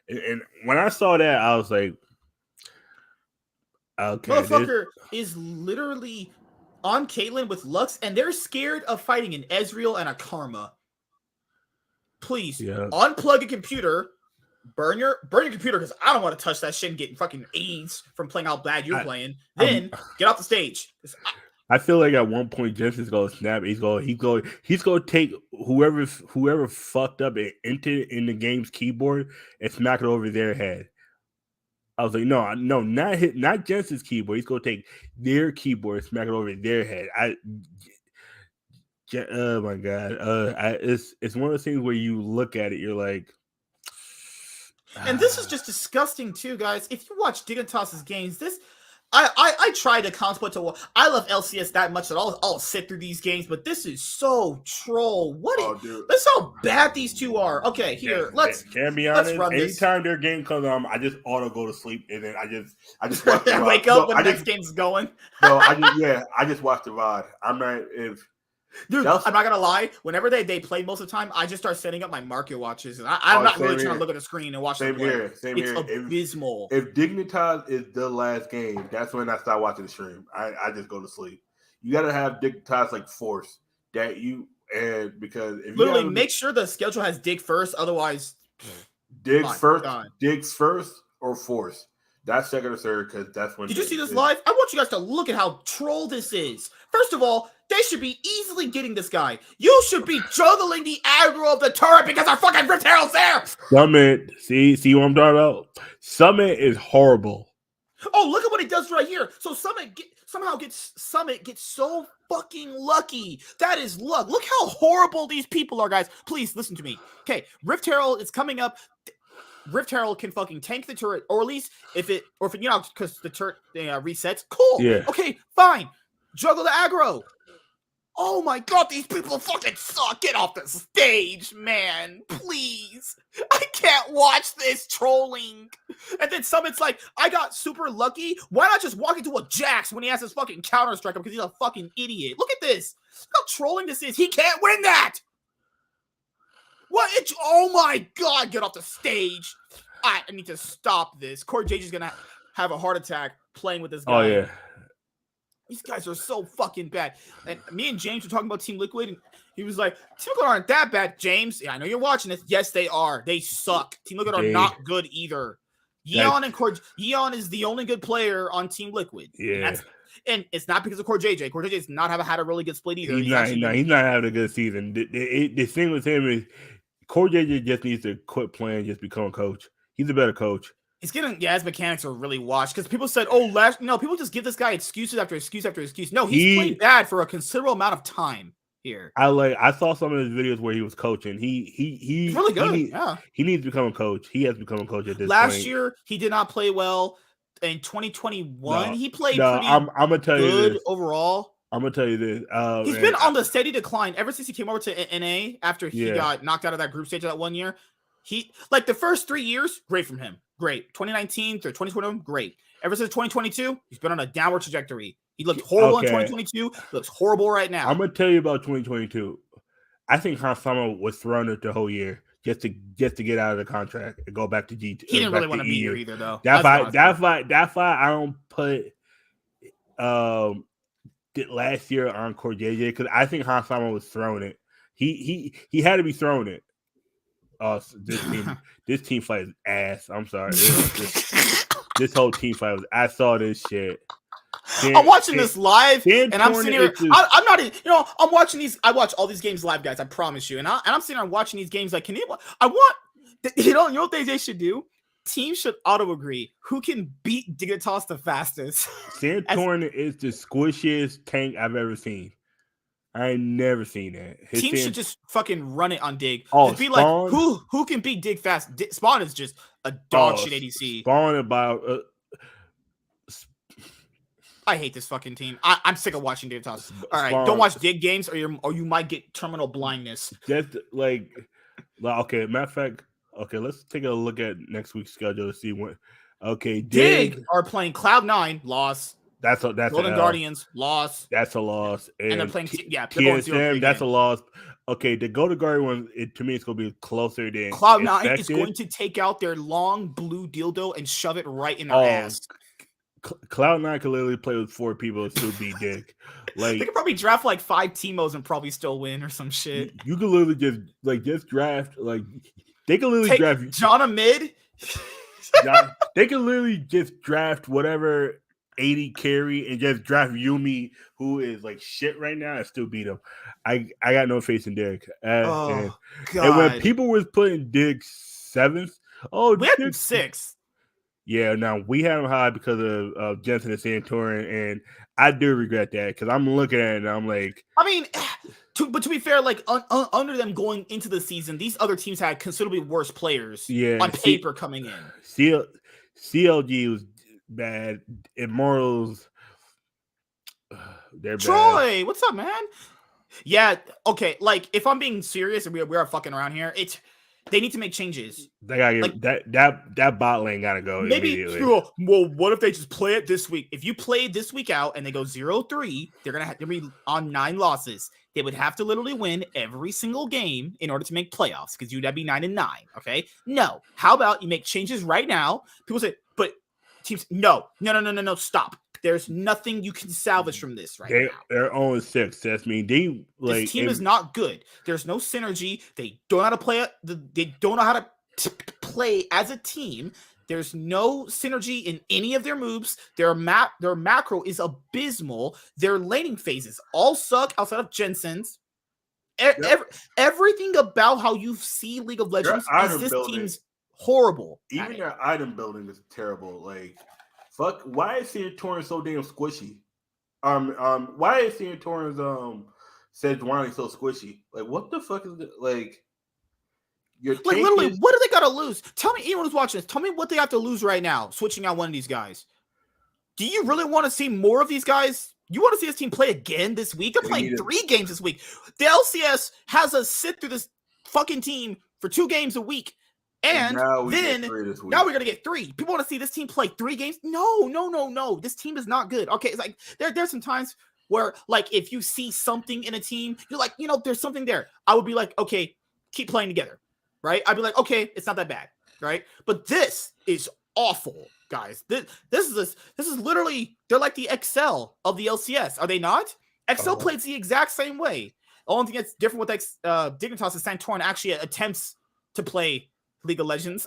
and when I saw that, I was like, okay. Motherfucker is literally on Caitlyn with Lux, and they're scared of fighting an Ezreal and a Karma. Please, unplug a computer. Burn your computer because I don't want to touch that shit and get fucking AIDS from playing how bad you're playing. Then get off the stage. I feel like at one point Jensen's gonna snap. He's gonna take whoever fucked up and entered in the game's keyboard and smack it over their head. I was like, no, not Jensen's keyboard. He's gonna take their keyboard and smack it over their head. Oh my god, it's one of those things where you look at it, you're like. And this is just disgusting too, guys. If you watch Dignitas's games, I try to contemplate to. I love LCS that much that I'll sit through these games, but this is so troll. That's how bad these two are. Okay, here let's. Can be honest. Anytime their game comes on, I just auto go to sleep, and then I just watch wake up when the next game's going. No, I just watch the VOD. I'm not if. Dude, I'm not gonna lie. Whenever they play most of the time, I just start setting up my market watches, and I'm not really trying to look at the screen and watch them play. Same here. It's abysmal. If Dignitas is the last game, that's when I start watching the stream. I just go to sleep. You gotta have Dignitas like force that you because if literally make sure the schedule has dig first, otherwise digs first or force. That's second or third because that's when. Did you see this live? I want you guys to look at how troll this is. First of all, they should be easily getting this guy. You should be juggling the aggro of the turret because our fucking Rift Herald's there. Summit, see what I'm talking about? Summit is horrible. Oh, look at what he does right here. So Summit gets so fucking lucky. That is luck. Look how horrible these people are, guys. Please listen to me. Okay, Rift Herald is coming up. Rift Herald can fucking tank the turret, or at least if it because the turret resets. Cool. Yeah. Okay, fine. Juggle the aggro. Oh my god, these people fucking suck. Get off the stage, man. Please. I can't watch this trolling. And then Summit's like, I got super lucky. Why not just walk into a Jax when he has his fucking counter strike him because he's a fucking idiot? Look at this. Look how trolling this is. He can't win that. What? Oh my god, get off the stage. I need to stop this. Corey JJ is going to have a heart attack playing with this guy. Oh, yeah. These guys are so fucking bad. And me and James were talking about Team Liquid, He was like, Team Liquid aren't that bad, James. Yeah, I know you're watching this. Yes, they are. They suck. Team Liquid are not good either. Yeon is the only good player on Team Liquid. Yeah. And it's not because of Core JJ. Core JJ has not had a really good split either. He's not having a good season. The thing with him is Core JJ just needs to quit playing, just become a coach. He's a better coach. He's getting, his mechanics are really washed because people said, people just give this guy excuses after excuse after excuse. No, he's played bad for a considerable amount of time here. I saw some of his videos where he was coaching. He's really good. He needs to become a coach. He has become a coach at this point. Last year, he did not play well. In 2021, he played pretty I'm gonna tell good you this. overall. I'm gonna tell you this. He's been on the steady decline ever since he came over to NA after he got knocked out of that group stage that 1 year. He the first 3 years, great from him. Great. 2019 through 2021, great. Ever since 2022, he's been on a downward trajectory. He looked horrible in 2022. Looks horrible right now. I'm gonna tell you about 2022. I think Hansama was thrown it the whole year just to get out of the contract and go back to G2. He didn't really want to be here either, though. That's why I don't put last year on Core JJ because I think Hansama was throwing it. He had to be throwing it. This team fight is ass. I'm sorry. This whole team fight was. I saw this shit. I'm watching this live, and I'm sitting here. I'm not even. I'm watching these. I watch all these games live, guys. I promise you. And I'm sitting here watching these games. Like, I want. You know what they should do? Teams should auto agree who can beat Dignitas the fastest. Santorin is the squishiest tank I've ever seen. I ain't never seen that. Teams should just fucking run it on Dig. Oh, just be Spawn? Like, who can beat Dig fast? Spawn is just a dog shit ADC. Spawn about. I hate this fucking team. I'm sick of watching Dignitas. All right, don't watch Dig games, or you might get terminal blindness. Just okay. Matter of fact, okay. Let's take a look at next week's schedule to see what. Okay, Dig are playing Cloud9, loss. That's Golden Guardians loss. That's a loss. And they're playing TSM. That's a loss. Okay, the Golden Guardian one. To me, it's gonna be closer than Cloud9 is going to take out their long blue dildo and shove it right in their ass. Cloud9 could literally play with 4 people and still beat Dick. Like they could probably draft 5 Teemos and probably still win or some shit. You could literally just draft they could literally draft John Amid. They could literally just draft whatever 80 carry and just draft Yumi, who is shit right now, and still beat him. I got no faith in Dick. God. And when people was putting Dick 7th, we had him 6th. Yeah, now we had him high because of Jensen and Santorin, and I do regret that because I'm looking at it and I'm like, I mean, but to be fair, under them going into the season, these other teams had considerably worse players on paper coming in. CLG was bad. Immortals, they're Troy, bad. What's up, man? Yeah, okay. If I'm being serious and we are fucking around here, they need to make changes. They gotta get that bot lane gotta go. Maybe. Well, what if they just play it this week? If you play this week out and they go 0-3, they're gonna be on 9 losses. They would have to literally win every single game in order to make playoffs because you'd be 9-9. Okay, no. How about you make changes right now? People say, but teams, no, stop. There's nothing you can salvage from this now. They're only 6. That's this team is not good. There's no synergy. They don't know how to play. They don't know how to play as a team. There's no synergy in any of their moves. Their macro is abysmal. Their laning phases all suck outside of Jensen's. Everything about how you see League of Legends is this team's horrible. Even their item building is terrible. Fuck, why is Santorin so damn squishy? Why is Santorin's Sejuani so squishy? What the fuck is it? Literally, what do they gotta lose? Tell me, anyone who's watching this, tell me what they have to lose right now, switching out one of these guys. Do you really want to see more of these guys? You want to see this team play again this week? They're playing 3 games this week. The LCS has us sit through this fucking team for 2 games a week. And now we're going to get 3. People want to see this team play 3 games. No. This team is not good. Okay, it's there's some times where, if you see something in a team, you're like, there's something there. I would be like, okay, keep playing together, right? I'd be like, okay, it's not that bad, right? But this is awful, guys. This is literally, they're like the XL of the LCS. Are they not? XL plays the exact same way. The only thing that's different with Dignitas is Santorin actually attempts to play League of Legends.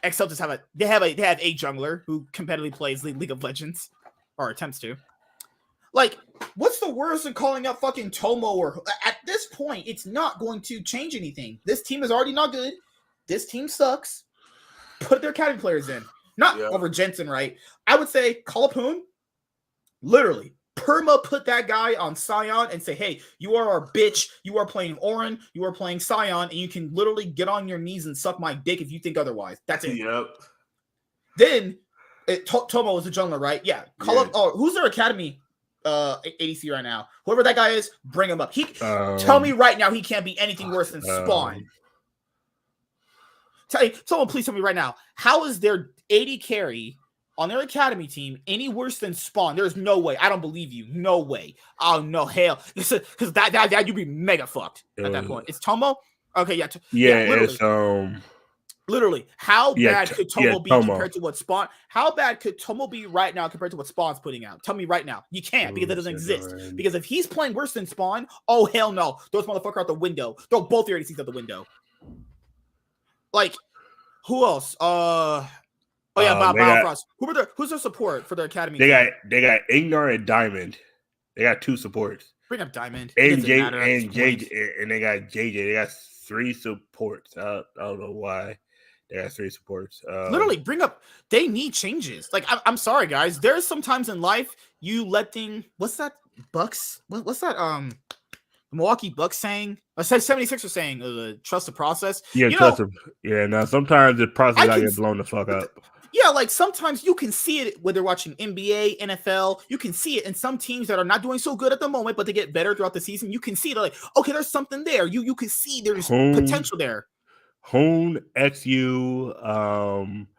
Except they have a jungler who competitively plays League of Legends or attempts to. Like, what's the worst in calling up fucking Tomo? Or at this point, it's not going to change anything. This team is already not good. This team sucks. Put their academy players in, not over Jensen, right? I would say call up Hoon. Literally, put that guy on Sion and say, hey, you are our bitch. You are playing Orin. You are playing Sion, and you can literally get on your knees and suck my dick if you think otherwise. That's it. Yep. Then Tomo is a jungler, right? Yeah. Call up. Oh, who's their academy ADC right now? Whoever that guy is, bring him up. Tell me right now he can't be anything worse than Spawn. Someone please tell me right now, how is their AD carry on their academy team any worse than Spawn? There's no way. I don't believe you. No way. Oh no, hell. Because that you'd be mega fucked at that point. It's Tomo? Okay, yeah. It's literally, how bad could Tomo be compared to what Spawn? How bad could Tomo be right now compared to what Spawn's putting out? Tell me right now. You can't because it doesn't exist. Because if he's playing worse than Spawn, oh hell no. Throw this motherfucker out the window. Throw both your ADCs out the window. Like, who else? Biofrost. Who's their support for their academy? They got Ignar and Diamond. They got 2 supports. Bring up Diamond. And JJ, and they got JJ. They got 3 supports. I don't know why they got 3 supports. Literally, bring up. They need changes. Like, I'm sorry, guys. There's sometimes in life you let things. What's that? Bucks. What's that? Milwaukee Bucks saying, 76 are saying, trust the process. Yeah, trust them. Yeah, now sometimes the process got get blown the fuck up. Yeah, like sometimes you can see it when they're watching NBA, NFL. You can see it in some teams that are not doing so good at the moment, but they get better throughout the season. You can see it like, okay, there's something there. You can see there's potential there. Hoon, XU,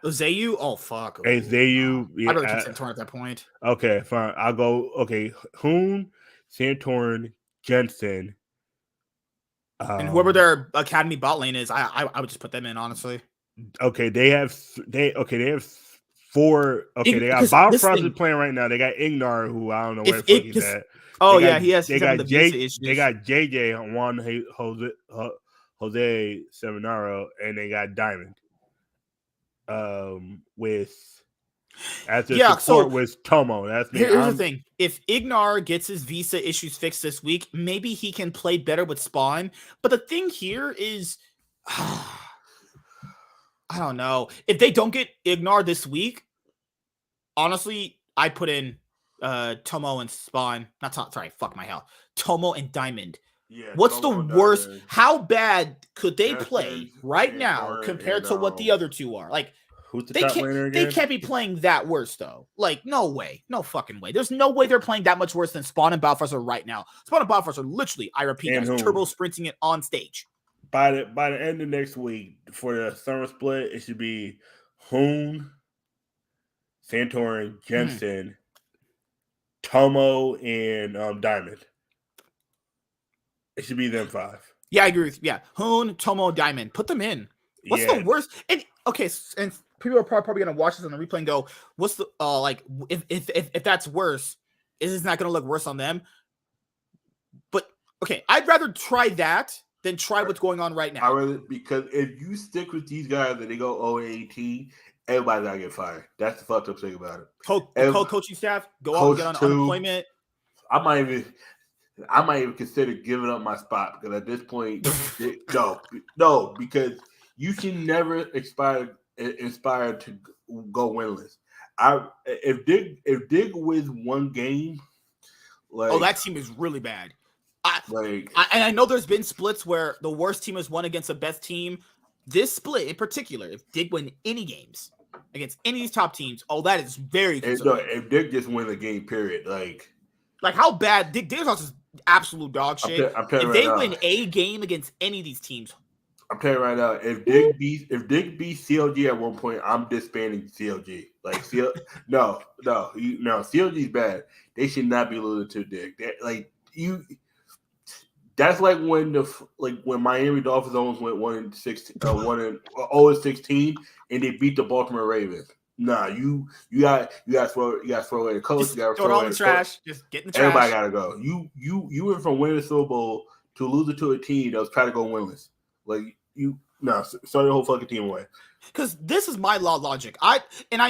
Zayu. Oh fuck. Zayu. Yeah, I really keep Santorin at that point. Okay, fine. I'll go. Okay, Hoon, Santorin, Jensen, and whoever their academy bot lane is, I would just put them in, honestly. Okay, they have 4. Okay, they got Biofrost is playing right now. They got Ignar, who I don't know where the fuck he's at. Oh yeah, he has. They got JJ on Juan Jose Seminaro, and they got Diamond. Support was Tomo. Here's the thing: if Ignar gets his visa issues fixed this week, maybe he can play better with Spawn. But the thing here is, I don't know. If they don't get Ignar this honestly, I put in Tomo and Spawn. Tomo and Diamond. Yeah, what's the worst? Diamond. How bad could they play right now compared to what the other 2 are? Like, who's the top laner again? They can't be playing that worse, though. Like, no way. No fucking way. There's no way they're playing that much worse than Spawn and Biofrost are right now. Spawn and Biofrost are literally, I repeat, turbo sprinting it on stage. By the end of next week, for the summer split, it should be Hoon, Santorin, Jensen, Tomo, and Diamond. It should be them 5. Yeah, I agree with you. Yeah, Hoon, Tomo, Diamond. Put them in. What's the worst? And okay, and people are probably going to watch this on the replay and go, "What's the like? If that's worse, is this not going to look worse on them?" But okay, I'd rather try that than try what's going on right now. Because if you stick with these guys and they go 0-18, everybody's gonna get fired. That's the fucked up thing about it. Whole coaching staff go out and get on unemployment. I might even consider giving up my spot because at this point, no, because you can never inspire to go winless. If Dig wins one game, that team is really bad. I know there's been splits where the worst team has won against the best team. This split in particular, if Dig win any games against any of these top teams, that is very concerning. If Dig just win a game, period, like how bad Dig's is absolute dog shit. If they win a game against any of these teams, I'm telling you right now, if Dig beats CLG at one point, I'm disbanding CLG. Like CLG's bad. They should not be losing to Dig. That's like when Miami Dolphins almost went 1-16, 0-16, and they beat the Baltimore Ravens. Nah, you got to throw away the coach. Just you got to throw it all in the trash. Just get in the trash. Everybody got to go. You went from winning the Super Bowl to losing to a team that was trying to go winless. Like start the whole fucking team away. Because this is my logic. I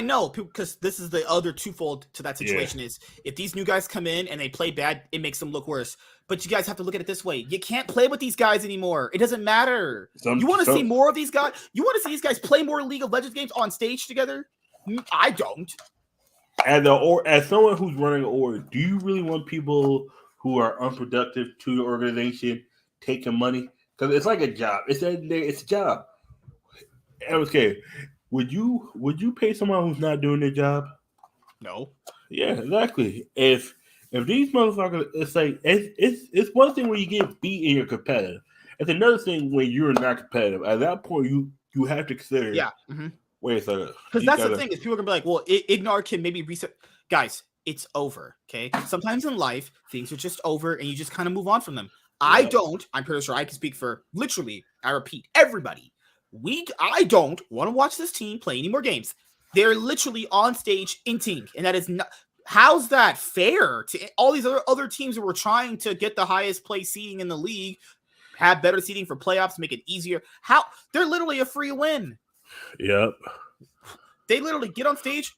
know because this is the other twofold to that situation is if these new guys come in and they play bad, it makes them look worse. But you guys have to look at it this way. You can't play with these guys anymore. It doesn't matter. You want to see more of these guys? You want to see these guys play more League of Legends games on stage together? I don't. As someone who's running an org, do you really want people who are unproductive to your organization taking money? Because it's like a job. It's a job. Okay, would you pay someone who's not doing their job? No. Yeah, exactly. If these motherfuckers, it's like it's one thing when you get beat and you're competitive. It's another thing when you're not competitive. At that point, you have to consider. Yeah. Mm-hmm. Wait a second. Because that's the thing is people are gonna be like, well, Ignar can maybe reset. Guys, it's over. Okay. Sometimes in life, things are just over, and you just kind of move on from them. I don't. I'm pretty sure I can speak for literally. I repeat, everybody. I don't want to watch this team play any more games. They're literally on stage inting, and that is not. How's that fair to all these other teams who were trying to get the highest place seeding in the league, have better seeding for playoffs, make it easier? How they're literally a free win. Yep. They literally get on stage,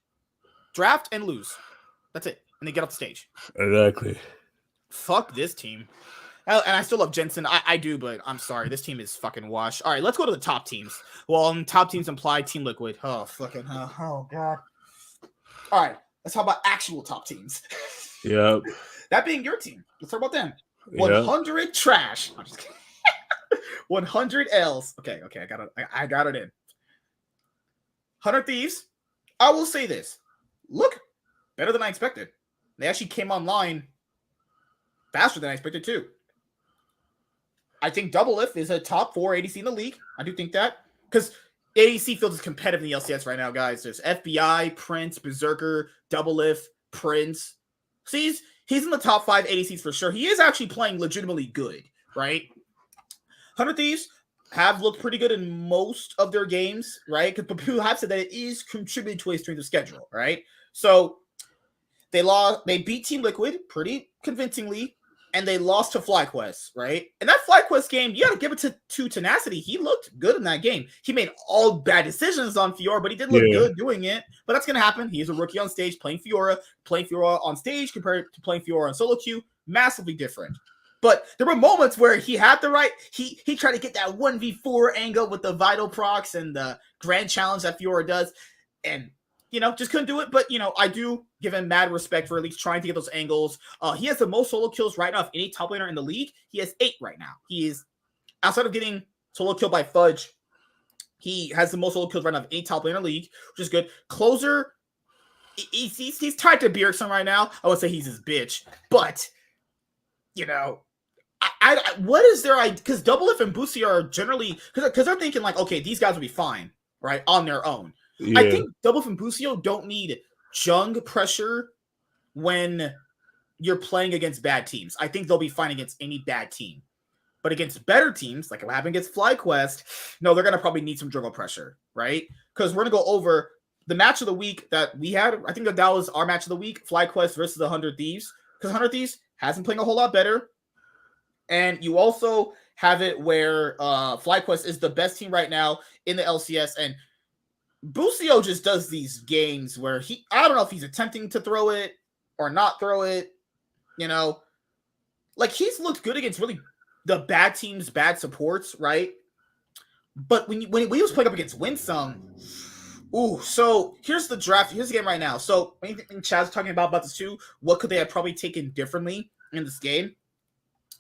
draft, and lose. That's it, and they get off the stage. Exactly. Fuck this team. And I still love Jensen. I do, but I'm sorry. This team is fucking washed. All right, let's go to the top teams. Well, top teams imply Team Liquid. Oh, fucking hell. Oh, God. All right, let's talk about actual top teams. Yep. That being your team. Let's talk about them. 100 trash. I'm just kidding. 100 L's. Okay, I got it in. 100 Thieves. I will say this. Look, better than I expected. They actually came online faster than I expected, too. I think Doublelift is a top 4 ADC in the league. I do think that. Because ADC field is competitive in the LCS right now, guys. There's FBI, Prince, Berserker, Doublelift, Prince. So he's in the top 5 ADCs for sure. He is actually playing legitimately good, right? 100 Thieves have looked pretty good in most of their games, right? Because people have said that it is contributing to a strength of schedule, right? So they beat Team Liquid pretty convincingly. And they lost to FlyQuest, right? And that FlyQuest game, you got to give it to Tenacity. He looked good in that game. He made all bad decisions on Fiora, but he did look good doing it. But that's going to happen. He's a rookie on stage playing Fiora on stage compared to playing Fiora on solo queue. Massively different. But there were moments where he had the right. He tried to get that 1v4 angle with the Vital procs and the Grand Challenge that Fiora does. And just couldn't do it. But, I do give him mad respect for at least trying to get those angles. He has the most solo kills right now of any top laner in the league. He has 8 right now. He is, outside of getting solo killed by Fudge, he has the most solo kills right now of any top laner in the league, which is good. Closer, he's tied to Bjergsen right now. I would say he's his bitch. But, what is their idea? Because Doublelift and Boosie are generally, because they're thinking like, okay, these guys will be fine, right, on their own. Yeah. I think Doublelift and Busio don't need jung pressure when you're playing against bad teams. I think they'll be fine against any bad team. But against better teams, like what happened against FlyQuest, no, they're going to probably need some jungle pressure, right? Because we're going to go over the match of the week that we had. I think that was our match of the week, FlyQuest versus the 100 Thieves. Because 100 Thieves hasn't playing a whole lot better. And you also have it where FlyQuest is the best team right now in the LCS, and Busio just does these games where I don't know if he's attempting to throw it or not throw it, like he's looked good against really the bad teams, bad supports, right? But when he was playing up against Winsung, so here's the draft. Here's the game right now. So when Chad's talking about this too, what could they have probably taken differently in this game?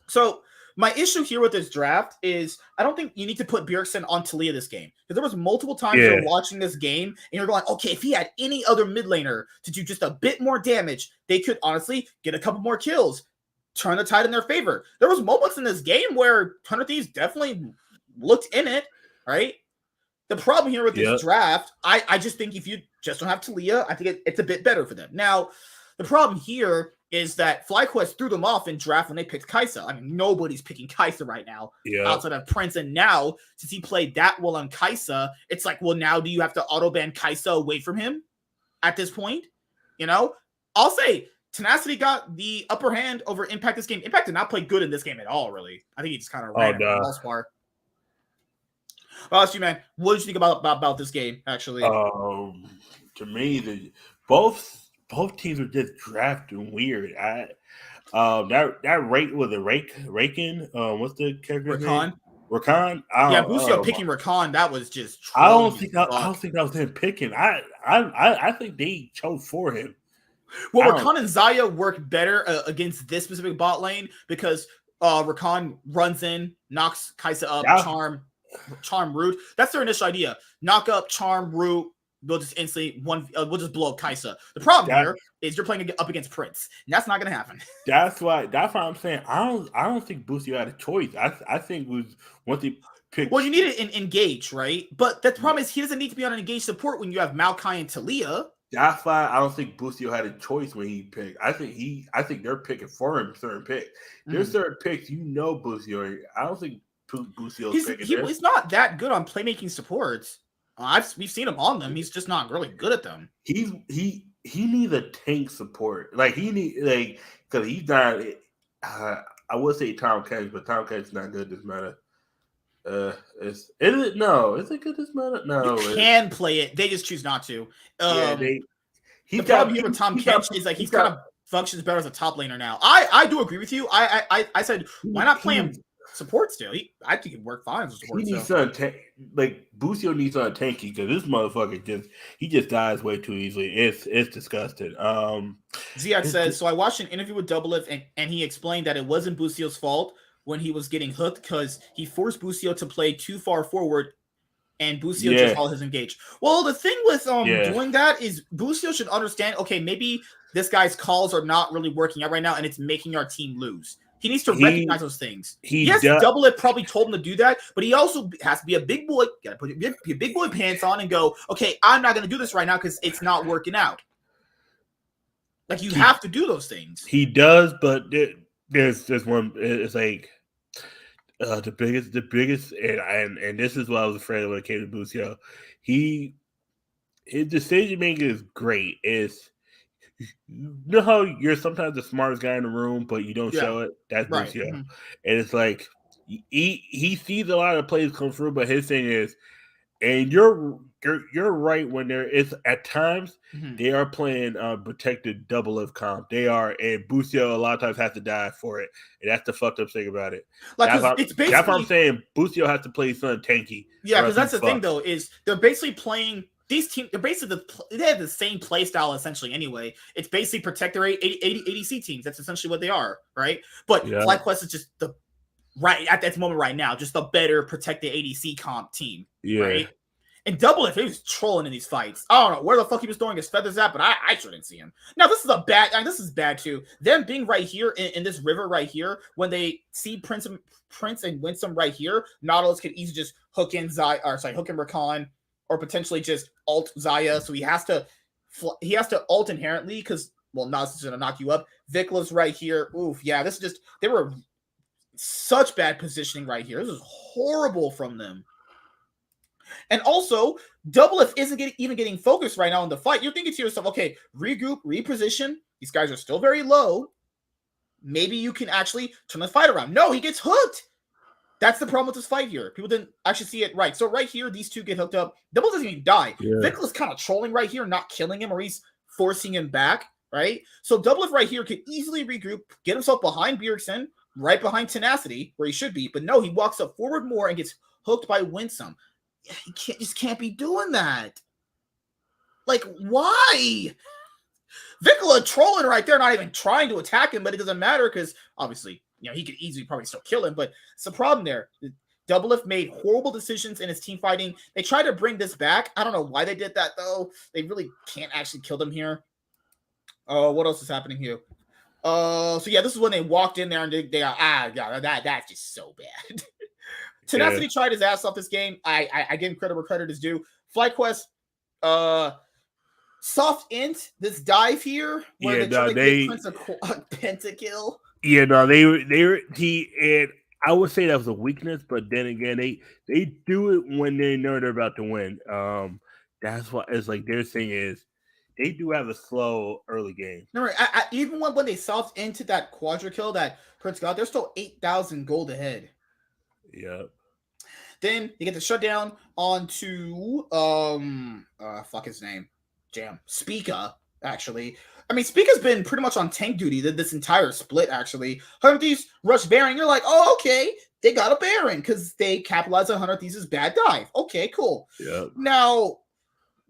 So my issue here with this draft is I don't think you need to put Bjergsen on Taliyah this game. Because there was multiple times you're watching this game and you're going, okay, if he had any other mid laner to do just a bit more damage, they could honestly get a couple more kills, turn the tide in their favor. There was moments in this game where 100 Thieves definitely looked in it, right? The problem here with this draft, I just think if you just don't have Taliyah, I think it's a bit better for them. Now, the problem here is that FlyQuest threw them off in draft when they picked Kai'Sa. I mean, nobody's picking Kai'Sa right now outside of Prince. And now, since he played that well on Kai'Sa, it's like, well, now do you have to auto-ban Kai'Sa away from him? at this point. You know, I'll say Tenacity got the upper hand over Impact this game. Impact did not play good in this game at all, really. I think he just kind of ran it for the most part. Well, that's you, man. What did you think about this game, actually? To me, both teams are just drafting weird. That rate was a Raken. What's the character's name? Rakan. Busio picking Rakan. That was just. I don't think that was him picking. I think they chose for him. Well, Rakan and Xayah work better against this specific bot lane because Rakan runs in, knocks Kai'Sa up, charm root. That's their initial idea. Knock up, charm root. We'll just instantly we'll just blow up Kai'Sa. The problem here is you're playing up against Prince, and that's not going to happen. That's why I'm saying I don't think Busio had a choice. I think once he picked. Well, you need to engage, right? But the problem is he doesn't need to be on an engaged support when you have Maokai and Talia. That's why I don't think Busio had a choice when he picked. I think they're picking for him certain picks. There's certain picks Busio. I don't think Busio's picking. He's not that good on playmaking supports. We've seen him on them. He's just not really good at them. He needs a tank support. Like because he's not. I would say Tom Kench, but Tom Kench is not good this meta. Is it? No, is it good this meta? No, you can play it. They just choose not to. The problem here with Tom Kench is like he's kind of functions better as a top laner now. I do agree with you. I said why not play him support still? I think he'd work fine as a support. He needs Busio needs a tanky because this motherfucker just dies way too easily. It's disgusting. Ziak says, so I watched an interview with Doublelift and he explained that it wasn't Busio's fault when he was getting hooked because he forced Busio to play too far forward and Busio just all his engage. Well, the thing with doing that is Busio should understand, okay, maybe this guy's calls are not really working out right now and it's making our team lose. He needs to recognize those things. Doublelift probably told him to do that, but he also has to be a big boy. Got to put your big boy pants on and go, okay, I'm not going to do this right now because it's not working out. Like, you have to do those things. He does, but there's one. It's like the biggest, and this is what I was afraid of when it came to Busio. His decision making is great. You know how you're sometimes the smartest guy in the room, but you don't show it? That's Busio. Mm-hmm. And it's like he sees a lot of plays come through, but his thing is, and you're right when there is at times they are playing protected Doublelift comp. They are, and Busio a lot of times has to die for it. And that's the fucked up thing about it. That's what I'm saying. Busio has to play something tanky. Yeah, because that's the thing though, is they're basically playing these teams, they have the same play style essentially anyway. It's basically protect their ADC teams. That's essentially what they are, right? But FlyQuest is just at that moment right now, just the better protect the ADC comp team, right? And Doublelift, he was trolling in these fights. I don't know where the fuck he was throwing his feathers at, but I shouldn't see him. Now, this is bad too. Them being right here in this river right here, when they see Prince and Winsome right here, Nautilus could easily just hook in Rakan, or potentially just ult Xayah. So he has to ult inherently because, well, Nautilus is going to knock you up. Vicla's right here. Oof, yeah, they were such bad positioning right here. This is horrible from them. And also, Doublelift isn't even getting focused right now in the fight. You're thinking to yourself, okay, regroup, reposition. These guys are still very low. Maybe you can actually turn the fight around. No, he gets hooked. That's the problem with this fight here. People didn't actually see it right. So right here, these two get hooked up. Doublelift doesn't even die. Vicla's kind of trolling right here, not killing him, or he's forcing him back, right? So Doublelift right here could easily regroup, get himself behind Bjergsen, right behind Tenacity, where he should be. But no, he walks up forward more and gets hooked by Winsome. He can't be doing that. Like, why? Vicla trolling right there, not even trying to attack him, but it doesn't matter because obviously, he could easily probably still kill him, but it's a problem there. Doublelift made horrible decisions in his team fighting. They tried to bring this back. I don't know why they did that though. They really can't actually kill them here. What else is happening here? So yeah, this is when they walked in there and they are that's just so bad. Tenacity tried his ass off this game. I give him credit where credit is due. FlyQuest, soft int this dive here where they Prince a pentakill. Yeah, no, and I would say that was a weakness, but then again, they do it when they know they're about to win. That's what it's like. Their thing is, they do have a slow early game. Remember, even when they solved into that quadra kill that Prince got, they're still 8,000 gold ahead. Yep. Then you get the shutdown onto fuck his name, Spica. Actually, I mean Spica's been pretty much on tank duty this entire split. Actually, 100 Thieves rush Baron. You're like, oh okay, they got a Baron because they capitalized on 100 Thieves' bad dive. Okay, cool. Yeah. Now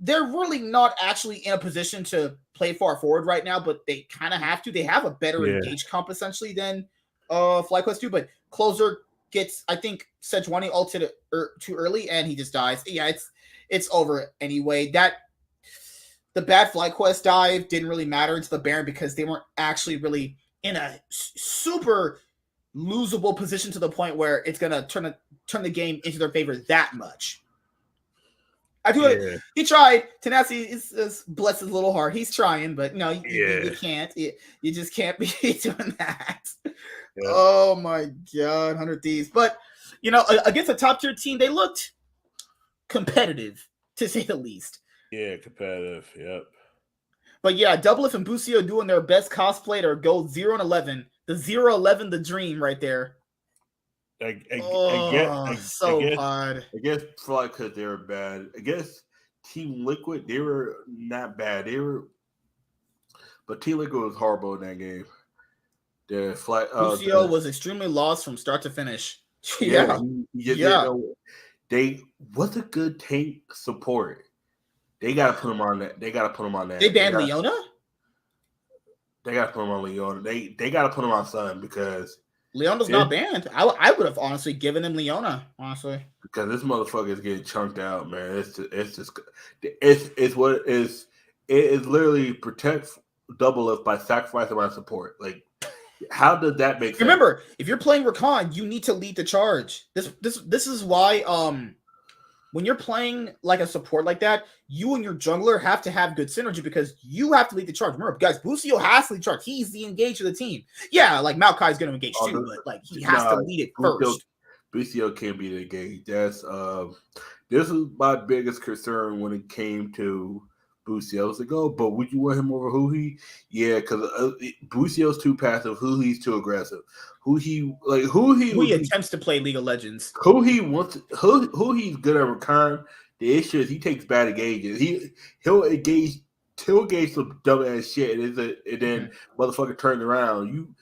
they're really not actually in a position to play far forward right now, but they kind of have to. They have a better engage comp essentially than FlyQuest 2, but Closer gets, I think, Sejuani ulted too early and he just dies. Yeah, it's over anyway. The bad FlyQuest dive didn't really matter to the Baron because they weren't actually really in a super losable position to the point where it's gonna turn the game into their favor that much. I do it. He tried. Tenacity is bless his little heart. He's trying, but no, you can't. You just can't be doing that. Yeah. Oh my god, 100 Thieves. But against a top tier team, they looked competitive to say the least. Yeah, competitive. Yep. But yeah, Doublelift and Busio doing their best cosplay to go 0-11. The 0-11, the dream right there. I guess probably because they were bad. I guess Team Liquid, they were not bad. But Team Liquid was horrible in that game. Busio was extremely lost from start to finish. Yeah. They was a good tank support. They gotta put him on that. They banned Leona? They gotta put him on Leona. They gotta put him on Sun because Leona's not banned. I would have honestly given him Leona, honestly. Because this motherfucker is getting chunked out, man. It's what it is. It is literally protect Doublelift by sacrificing my support. Like, how does that make sense? Remember, if you're playing Rakan, you need to lead the charge. This is why when you're playing like a support like that, you and your jungler have to have good synergy because you have to lead the charge. Remember, guys, Busio has to lead the charge. He's the engage of the team. Yeah, like Maokai's going to engage too, but like he has to lead it first. Busio can't be the engage. This is my biggest concern when it came to Busio. I was like, oh, but would you want him over Huhi? Yeah, because Busio's too passive. Huhi's too aggressive. Huhi attempts to play League of Legends. Huhi's good at Rakan. The issue is he takes bad engages. He'll engage some dumb ass shit, and then motherfucker turns around.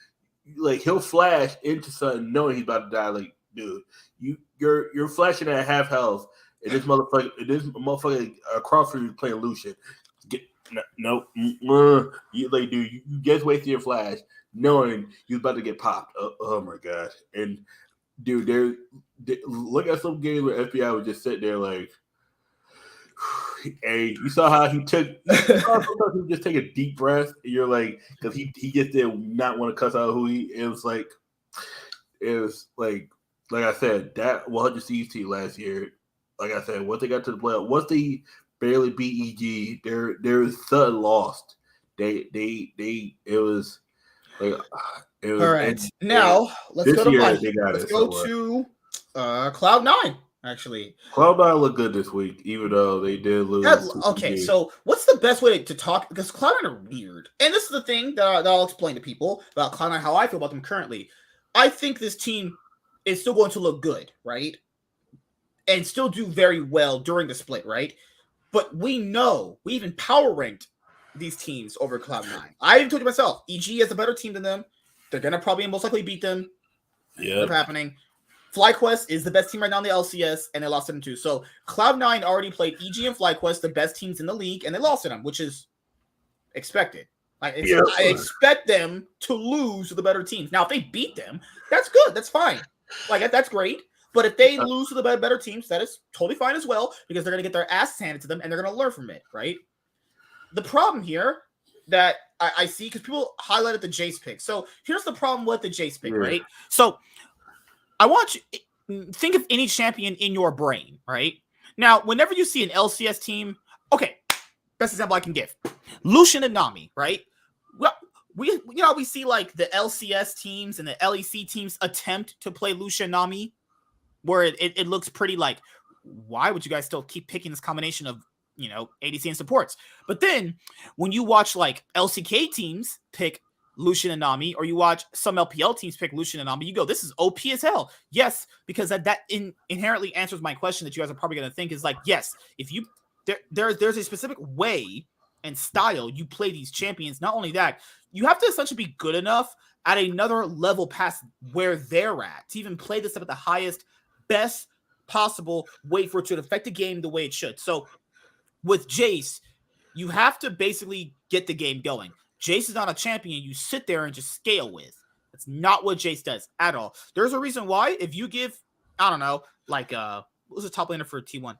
He'll flash into something knowing he's about to die. Like, dude, you're flashing at half health, and this motherfucker across from you playing Lucian. You just wasted your flash, knowing you're about to get popped. Oh my god! And dude, look at some games where FBI would just sit there like, hey, you saw how he took. Sometimes he just take a deep breath. And you're like, because he just did not want to cuss out who he. It was like I said, that 100 CT last year. Like I said, once they got to the playoff, once they barely beat EG, they're sudden lost. It was like it was. All right, now let's go to Cloud9. Actually, Cloud9 looked good this week, even though they did lose. Okay, so what's the best way to talk? Because Cloud9 are weird, and this is the thing that I'll explain to people about Cloud9, how I feel about them currently. I think this team is still going to look good, right? And still do very well during the split, right? But we even power ranked these teams over Cloud9. I even told you myself, EG is a better team than them. They're going to probably most likely beat them. Yeah. What's happening? FlyQuest is the best team right now in the LCS, and they lost to them too. So Cloud9 already played EG and FlyQuest, the best teams in the league, and they lost to them, which is expected. I expect them to lose to the better teams. Now, if they beat them, that's good. That's fine. That's great. But if they lose to the better teams, that is totally fine as well, because they're going to get their asses handed to them, and they're going to learn from it, right? The problem here that I see, because people highlighted the Jace pick. So here's the problem with the Jace pick, right? So I want you to think of any champion in your brain, right? Now, whenever you see an LCS team, okay, best example I can give, Lucian and Nami, right? Well, we see like the LCS teams and the LEC teams attempt to play Lucian and Nami, where it looks pretty like, why would you guys still keep picking this combination of ADC and supports. But then when you watch like LCK teams pick Lucian and Nami, or you watch some LPL teams pick Lucian and Nami, you go, this is OP as hell. Yes, because that inherently answers my question that you guys are probably going to think is like, yes, if you there's a specific way and style you play these champions. Not only that, you have to essentially be good enough at another level past where they're at to even play this up at the highest, best possible way for it to affect the game the way it should. So with Jace, you have to basically get the game going. Jace is not a champion you sit there and just scale with. That's not what Jace does at all. There's a reason why. If you give, I don't know, like what was the top laner for T1?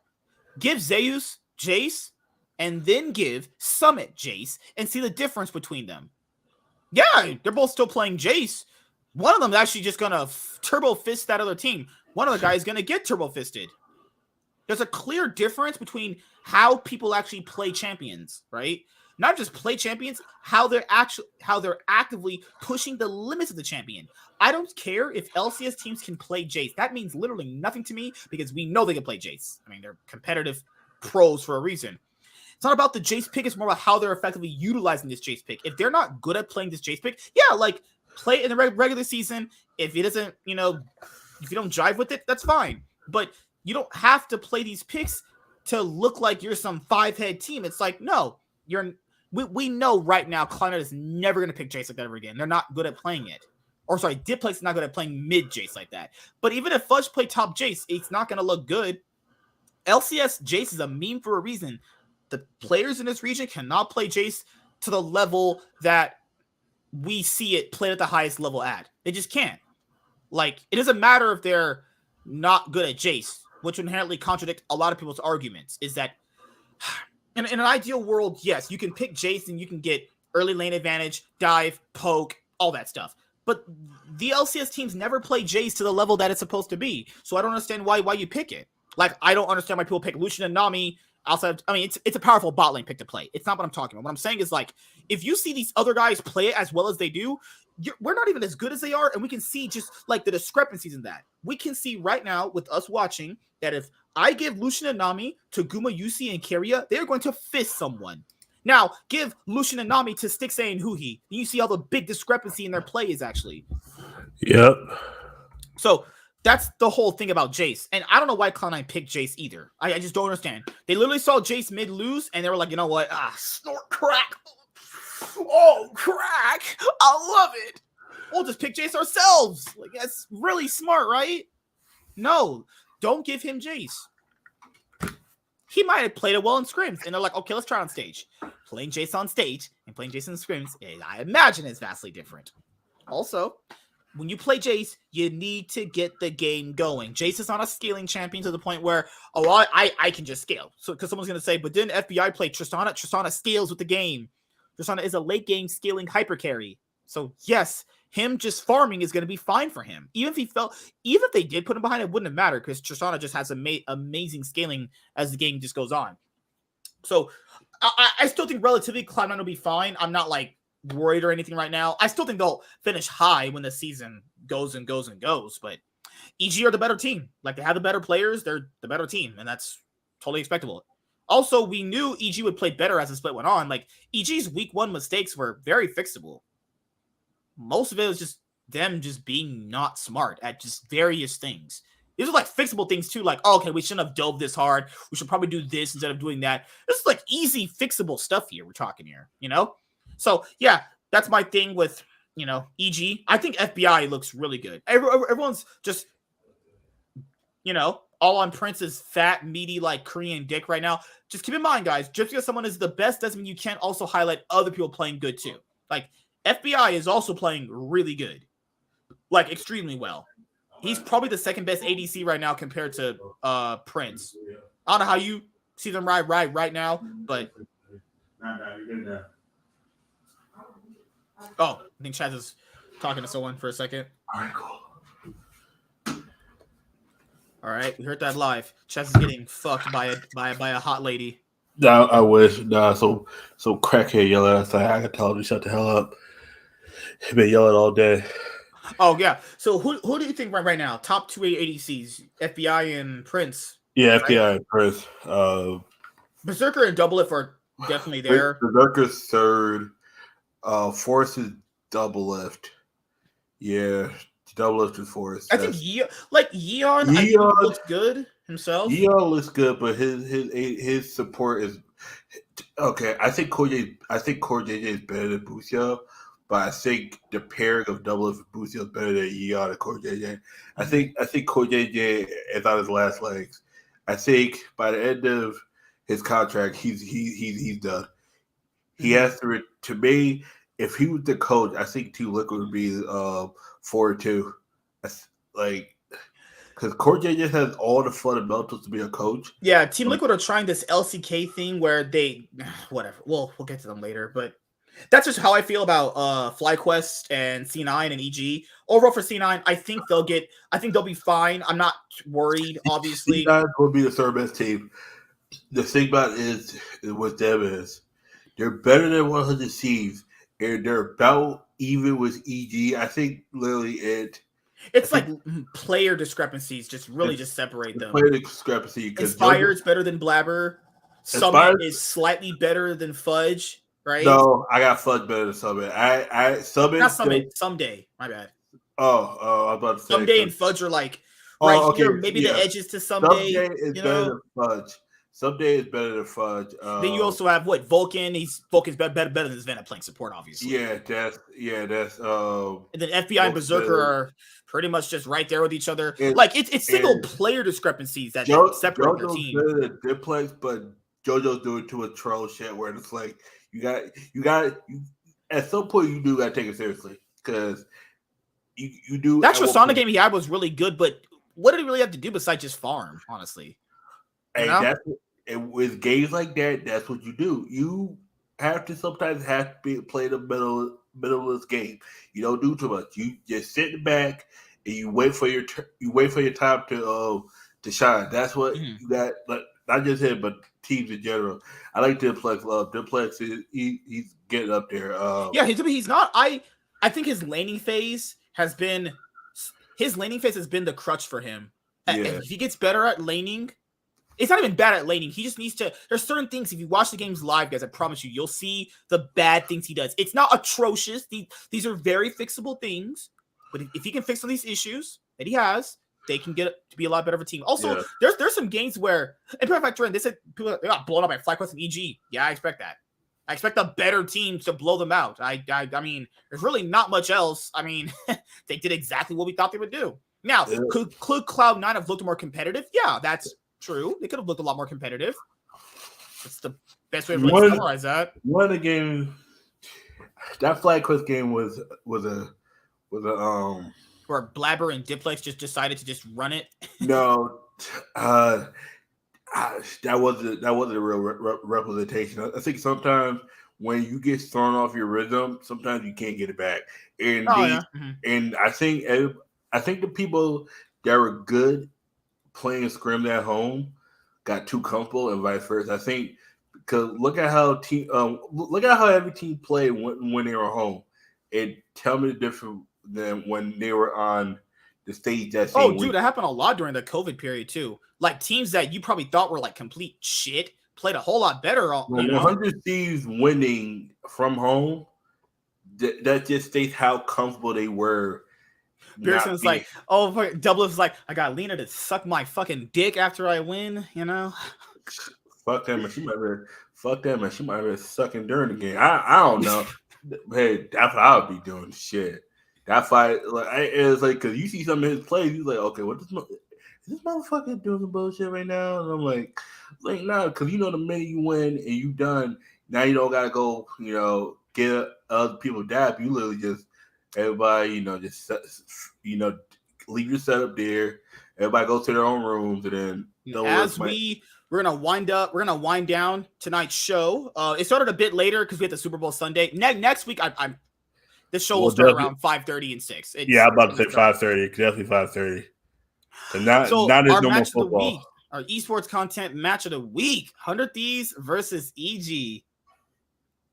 Give Zeus Jace and then give Summit Jace and see the difference between them. Yeah, they're both still playing Jace. One of them is actually just gonna turbo fist that other team. One of the guys is gonna get turbo fisted. There's a clear difference between how people actually play champions, right? Not just play champions, how they're actively pushing the limits of the champion. I don't care if LCS teams can play Jace. That means literally nothing to me because we know they can play Jace. I mean, they're competitive pros for a reason. It's not about the Jace pick. It's more about how they're effectively utilizing this Jace pick. If they're not good at playing this Jace pick, yeah, like play it in the regular season. If it doesn't, if you don't jive with it, that's fine. But you don't have to play these picks to look like you're some 5-head team. It's like, no, we know right now Cloud9 is never going to pick Jace like that ever again. They're not good at playing it. Or sorry, Diplex is not good at playing mid Jace like that. But even if Fudge play top Jace, it's not going to look good. LCS Jace is a meme for a reason. The players in this region cannot play Jace to the level that we see it played at the highest level at. They just can't. Like, it doesn't matter if they're not good at Jace, which would inherently contradict a lot of people's arguments, is that in an ideal world, yes, you can pick Jace and you can get early lane advantage, dive, poke, all that stuff. But the LCS teams never play Jace to the level that it's supposed to be. So I don't understand why you pick it. Like, I don't understand why people pick Lucian and Nami outside. I mean, it's a powerful bot lane pick to play. It's not what I'm talking about. What I'm saying is, like, if you see these other guys play it as well as they do, we're not even as good as they are, and we can see just, like, the discrepancies in that. We can see right now with us watching that if I give Lucian and Nami to Guma, Yusi, and Keria, they're going to fist someone. Now, give Lucian and Nami to Stixxay and Huhi, and you see all the big discrepancy in their play is actually. Yep. So that's the whole thing about Jace. And I don't know why Cloud9 picked Jace either. I just don't understand. They literally saw Jace mid lose, and they were like, you know what? Snort crack. Oh, crack. I love it. We'll just pick Jace ourselves. Like, that's really smart, right? No, don't give him Jace. He might have played it well in scrims, and they're like, okay, let's try it on stage. Playing Jace on stage and playing Jace in scrims, I imagine is vastly different. Also, when you play Jace, you need to get the game going. Jace is not a scaling champion to the point where, I can just scale. So, because someone's going to say, but didn't FBI play Tristana? Tristana scales with the game. Tristana is a late game scaling hyper carry. So, yes, him just farming is going to be fine for him. Even if they did put him behind, it wouldn't have mattered because Tristana just has amazing scaling as the game just goes on. So, I still think relatively Cloud9 will be fine. I'm not like worried or anything right now. I still think they'll finish high when the season goes and goes and goes, but EG are the better team. Like, they have the better players, they're the better team, and that's totally expectable. Also, we knew EG would play better as the split went on. Like, EG's week 1 mistakes were very fixable. Most of it was just them just being not smart at just various things. These are like fixable things too. Like, oh, okay, we shouldn't have dove this hard. We should probably do this instead of doing that. This is like easy fixable stuff here. We're talking here, So yeah, that's my thing with, EG. I think FBI looks really good. Everyone's just, all on Prince's fat, meaty, like Korean dick right now. Just keep in mind, guys, just because someone is the best doesn't mean you can't also highlight other people playing good too. Like, FBI is also playing really good. Like, extremely well. He's probably the second best ADC right now compared to Prince. I don't know how you see them right now, but I think Chaz is talking to someone for a second. All right, cool. All right, we heard that live. Chaz is getting fucked by a hot lady. No, I wish. Nah, so crackhead yell at us. I can tell him to shut the hell up. He's been yelling all day. Oh yeah. So who do you think right now? Top 2 ADCs, FBI and Prince. Yeah, right? FBI and Prince. Berserker and Double Lift are definitely there. Berserker's third. Force is Double Lift. Yeah, Double Lift is Force. I think Yeon I think looks good himself. Yeon looks good, but his support is okay. I think Core JJ is better than Busio, but I think the pairing of Double Lift and Busio is better than Yeon and Core JJ. I think Core JJ is on his last legs. I think by the end of his contract, he's done. He has to me. If he was the coach, I think Team Liquid would be 4-2. Like, because Core JJ has all the fundamentals to be a coach. Yeah, Team Liquid are trying this LCK thing where they whatever. We'll get to them later, but that's just how I feel about FlyQuest and C9 and EG. Overall for C9, I think they'll be fine. I'm not worried, obviously. C9 will be the third best team. The thing about is with them is they're better than 100 Thieves, and they're about even with EG. I think literally it's like player discrepancies just separate them. Player discrepancy. Inspired's better than Blabber. Summit is slightly better than Fudge, right? No, I got Fudge better than Summit. Summit. Not Summit. Someday. My bad. Oh, I was about to say Someday and Fudge are like here. Maybe the edges to Someday. Someday is better than Fudge. Someday is better than Fudge. Then you also have Vulcan. Vulcan's better than Sven at playing support, obviously. Yeah, that's. And then FBI and Berserker are pretty much just right there with each other. It's single player discrepancies that separate the team. Better than Diplex, but JoJo's doing too much troll shit where it's like you got at some point you do got to take it seriously because you do. That Tristana game he had was really good, but what did he really have to do besides just farm? Honestly. And with games like that, that's what you do. You have to sometimes play the middle of this game. You don't do too much. You just sit back and you wait for your time to shine. That's what you got. Like, not just him, but teams in general. I like Diplex. Diplex he's getting up there. He's not. I think his laning phase has been the crutch for him. Yeah. If he gets better at laning. It's not even bad at laning. He just needs to. There's certain things. If you watch the games live, guys, I promise you'll see the bad things he does. It's not atrocious. These are very fixable things. But if he can fix all these issues that he has, they can get to be a lot better of a team. Also, there's some games where, in fact, they said people they got blown up by FlyQuest and EG. Yeah, I expect that. I expect a better team to blow them out. I mean, there's really not much else. I mean, they did exactly what we thought they would do. Now, could Cloud9 have looked more competitive? Yeah, that's true. They could have looked a lot more competitive. That's the best way to really summarize that. One of the games, that FlyQuest game was a where Blabber and Diplex just decided to just run it. No, that wasn't a real representation. I think sometimes when you get thrown off your rhythm, sometimes you can't get it back. And and I think the people that were good playing scrim at home got too comfortable and vice versa. I think because look at how every team played when they were home. And tell me the difference than when they were on the stage that same week. That happened a lot during the COVID period too. Like teams that you probably thought were like complete shit played a whole lot better. 100 Thieves winning from home, that just states how comfortable they were. Pearson's like, Dublin's like, I got Lena to suck my fucking dick after I win, you know? Fuck them, and she might be sucking during the game. I don't know. Hey, that's what I would be doing. Shit, that fight, it's like, because you see some of his plays, you're like, okay, is this motherfucker doing some bullshit right now? And I'm like, no, because the minute you win and you done, now you don't gotta go, get other people dab. You literally just. Everybody, just leave your setup there. Everybody goes to their own rooms, and then we're gonna wind down tonight's show. It started a bit later because we had the Super Bowl Sunday. Next week, this show will start around 5:30 and 6. I'm about to say 5:30. Definitely 5:30. And not as normal football. Our esports content match of the week: 100 Thieves versus EG.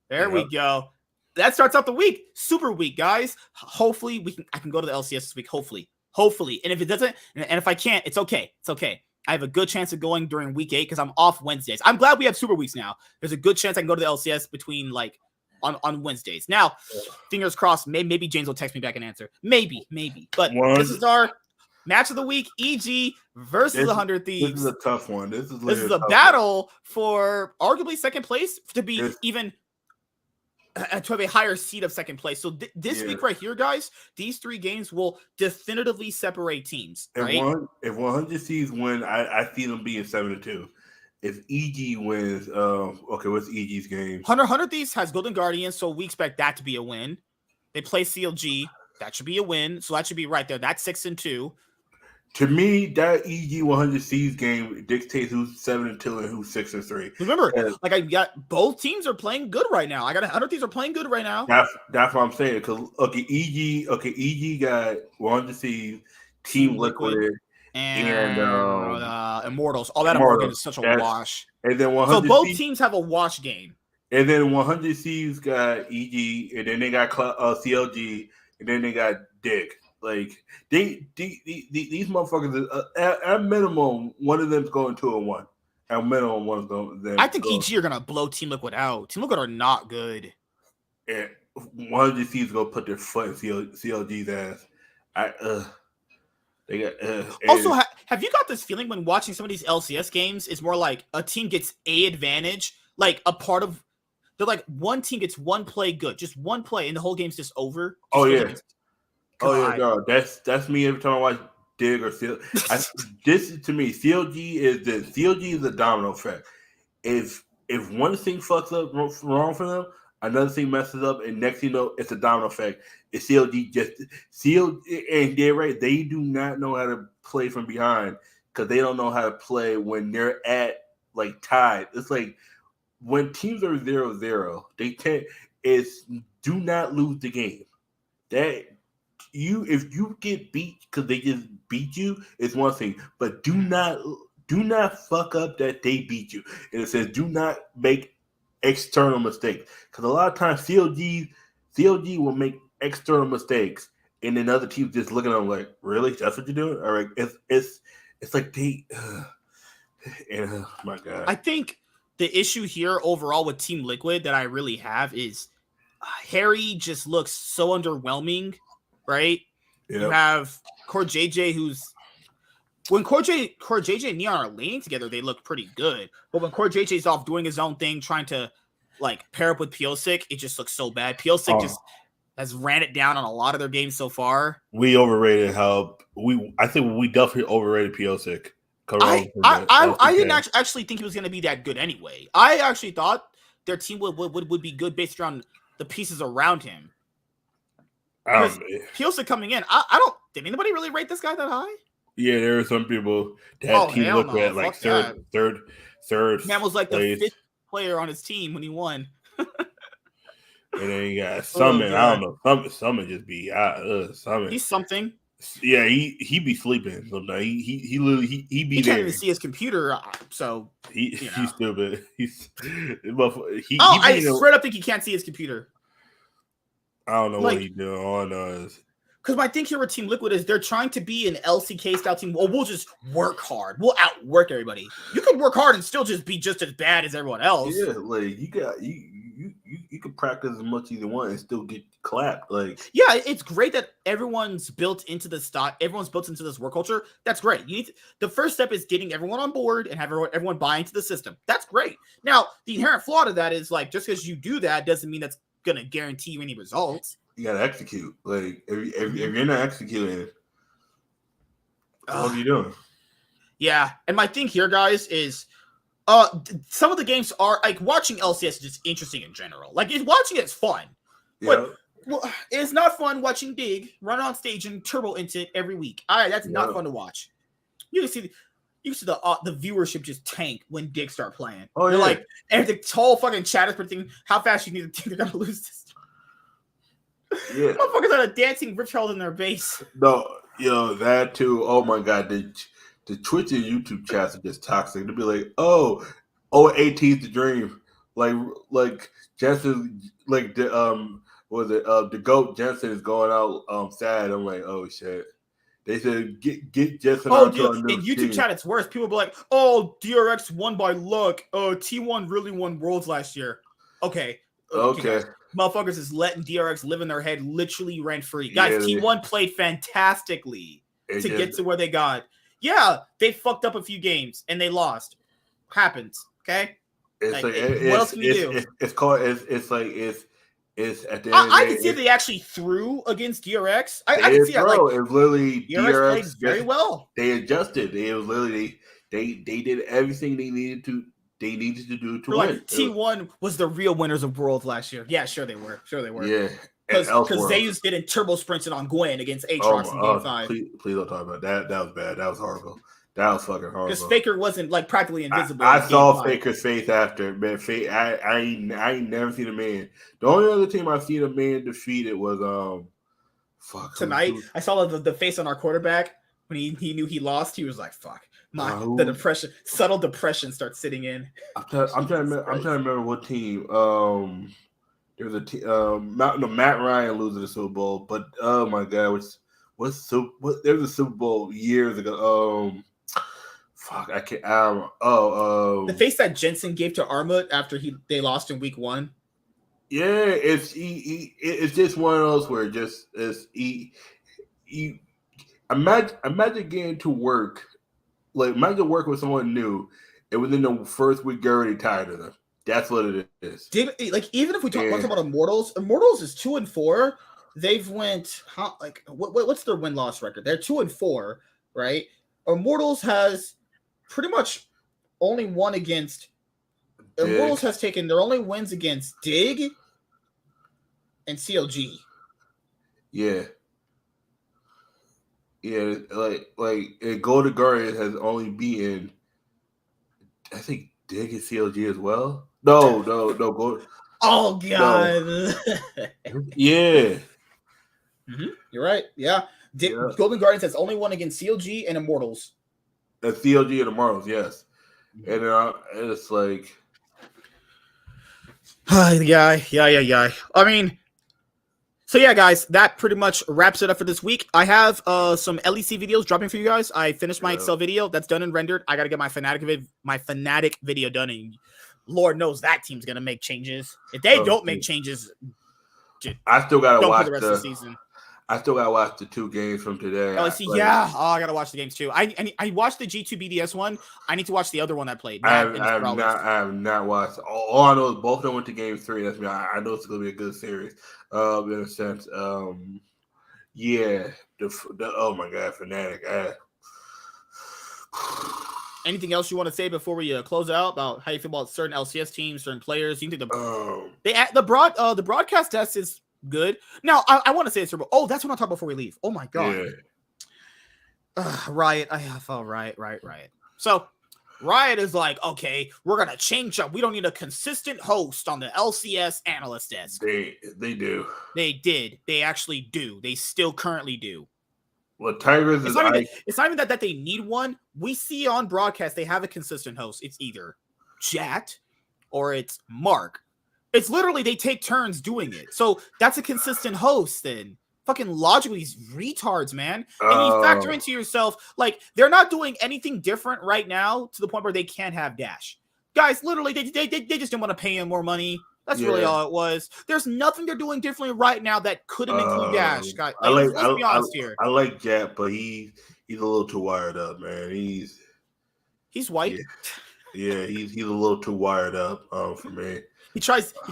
There we go. That starts out the week. Super week, guys. Hopefully I can go to the LCS this week. Hopefully. And if it doesn't, and if I can't, it's okay. It's okay. I have a good chance of going during week 8 because I'm off Wednesdays. I'm glad we have super weeks now. There's a good chance I can go to the LCS between on Wednesdays. Now, fingers crossed, maybe James will text me back an answer. Maybe. But this is our match of the week, EG versus 100 Thieves. This is a tough one. This is a battle for arguably second place to be even to have a higher seed of second place. So this week right here, guys, these 3 games will definitively separate teams. Right? If 100 Thieves win, I see them being 7-2. If EG wins, what's EG's game? 100 Thieves has Golden Guardians, so we expect that to be a win. They play CLG. That should be a win. So that should be right there. That's 6-2. To me, that EG 100 Thieves game dictates who's 7-2 and who's 6-3. Remember, I got both teams are playing good right now. I got 100 Thieves are playing good right now. That's what I'm saying. Because EG got 100 Thieves, Team Liquid. And Immortals. All that Immortals is such a wash. And then 100 so both teams have a wash game. And then 100 Thieves got EG, and then they got CLG, and then they got Dig. Like these motherfuckers, at minimum, one of them's going 2-1. At minimum, one's going. I think EG are gonna blow Team Liquid out. Team Liquid are not good. And 100 Thieves gonna put their foot in CLG's ass. Also, have you got this feeling when watching some of these LCS games? It's more like a team gets a advantage, like a part of. They're like one team gets one play good, just one play, and the whole game's just over. No, that's me every time I watch Dig or CLG. This to me, CLG is the domino effect. If one thing fucks up wrong for them, another thing messes up, and next thing you know, it's a domino effect. It's CLG and they're right. They do not know how to play from behind because they don't know how to play when they're at tied. It's like when teams are 0-0, they can't. It's do not lose the game. If you get beat because they just beat you, it's one thing. But do not fuck up that they beat you. And it says do not make external mistakes because a lot of times CLG will make external mistakes, and then other teams just looking at them like, really? That's what you're doing? All right, it's like they. My God, I think the issue here overall with Team Liquid that I really have is Harry just looks so underwhelming, right? Yep. You have Core JJ, when Core JJ and Neon are leaning together, they look pretty good. But when Core JJ's off doing his own thing, trying to pair up with Piosic, it just looks so bad. Piosic just has ran it down on a lot of their games so far. We overrated I think we definitely overrated Piosic. I didn't actually think he was going to be that good anyway. I actually thought their team would be good based around the pieces around him. Piosic coming in, did anybody really rate this guy that high? Yeah, there are some people that team looked at third. Man was like the 5th player on his team when he won. And then you got Summon. I don't know. Summon just be Summon. He's something. Yeah, he be sleeping sometimes. He literally he be he there. Can't even see his computer, so he's stupid. I straight up think he can't see his computer. I don't know what he's doing. All I know is because my thing here with Team Liquid is they're trying to be an LCK style team. Well, we'll just work hard. We'll outwork everybody. You can work hard and still just be just as bad as everyone else. Yeah, you can practice as much as you want and still get clapped. Yeah, it's great that everyone's built into the stock. Everyone's built into this work culture. That's great. The first step is getting everyone on board and have everyone buy into the system. That's great. Now, the inherent flaw to that is just because you do that doesn't mean that's gonna guarantee you any results. You gotta execute. If you're not executing, what are you doing? Yeah, and my thing here, guys, is some of the games are watching LCS is just interesting in general. Watching it's fun, but it's not fun watching Dig run on stage and turbo into it every week. All right, that's not fun to watch. You can see the viewership just tank when Dig start playing. Oh yeah, and the whole fucking chat is predicting how fast you need to think they're gonna lose this. Yeah, motherfuckers are dancing rip curls in their base. No, that too. Oh my God, the Twitch and YouTube chats are just toxic. They'll be like, oh, 18's the dream. Like Jensen, the GOAT Jensen is going out sad. I'm like, oh shit. They said get Jetson onto our new in YouTube team. chat, it's worse. People be like, "Oh, DRX won by luck. T1 really won Worlds last year." Okay. Okay. Motherfuckers is letting DRX live in their head, literally rent free. Guys, T1 played fantastically to get to where they got. Yeah, they fucked up a few games and they lost. Happens. Okay. It's what else can you do? It's at the end I can see if they actually threw against DRX. I can see that. Like, it was literally DRX played very well. They adjusted. It was literally they did everything they needed to do to win. T1 was the real winners of Worlds last year. Yeah, sure they were. Yeah. Because Zeus didn't turbo sprinted on Gwen against Aatrox in Game 5. Please don't talk about that. That was bad. That was horrible. That was fucking horrible. Because Faker wasn't like practically invisible. I saw Faker's face after, man. I ain't never seen a man. The only other team I've seen a man defeated was tonight. I saw the face on our quarterback when he knew he lost. He was like, "Fuck." The depression, subtle depression starts sitting in. I'm trying to remember what team. There was a team. Matt Ryan losing the Super Bowl, but oh my god, there was a Super Bowl years ago. Fuck, I can't. The face that Jensen gave to Armut after they lost in week 1. Yeah, it's just one of those where imagine getting to work. Like, imagine working with someone new, and within the first week, you're already tired of them. That's what it is. Even if we talk about Immortals is 2-4. They've went what's their win-loss record? They're 2-4, right? Immortals has pretty much only won against. Dig. Immortals has taken their only wins against Dig and CLG. Yeah. Yeah, like Golden Guardian has only beaten, I think, Dig and CLG as well. No. Oh god. No. Yeah. Mm-hmm. You're right. Yeah. Golden Guardians has only won against CLG and Immortals. CLG and Immortals, yes. And it's like, yeah. I mean. So yeah, guys, that pretty much wraps it up for this week. I have some LEC videos dropping for you guys. I finished my Excel video. That's done and rendered. I got to get my Fnatic video done, and Lord knows that team's going to make changes. If they don't make changes, I still got to watch the rest of the season. I still got to watch the 2 games from today. LEC, yeah. Oh, I got to watch the games too. I watched the G2 BDS one. I need to watch the other one that played. I have not watched. All I know is both of them went to game 3. That's me. I know it's going to be a good series. In a sense, yeah. Oh my god, Fnatic. Anything else you want to say before we close out about how you feel about certain LCS teams, certain players? You think the broadcast test is good? Now, I want to say it's oh, that's what I'll talk about before we leave. Oh my god, Riot. Riot. So. Riot is like, okay, we're going to change up. We don't need a consistent host on the LCS analyst desk. They do. They did. They actually do. They still currently do. Well, Tigers it's not even that they need one. We see on broadcast they have a consistent host. It's either Jat or it's Mark. It's literally they take turns doing it. So that's a consistent host then. Fucking logically, these retards, man. And you factor into yourself, like, they're not doing anything different right now to the point where they can't have Dash. Guys, literally, they just didn't want to pay him more money. That's really all it was. There's nothing they're doing differently right now that couldn't include Dash. Guys, let's be honest here. I like Jap, but he's a little too wired up, man. He's white. Yeah, he's a little too wired up for me. He tries to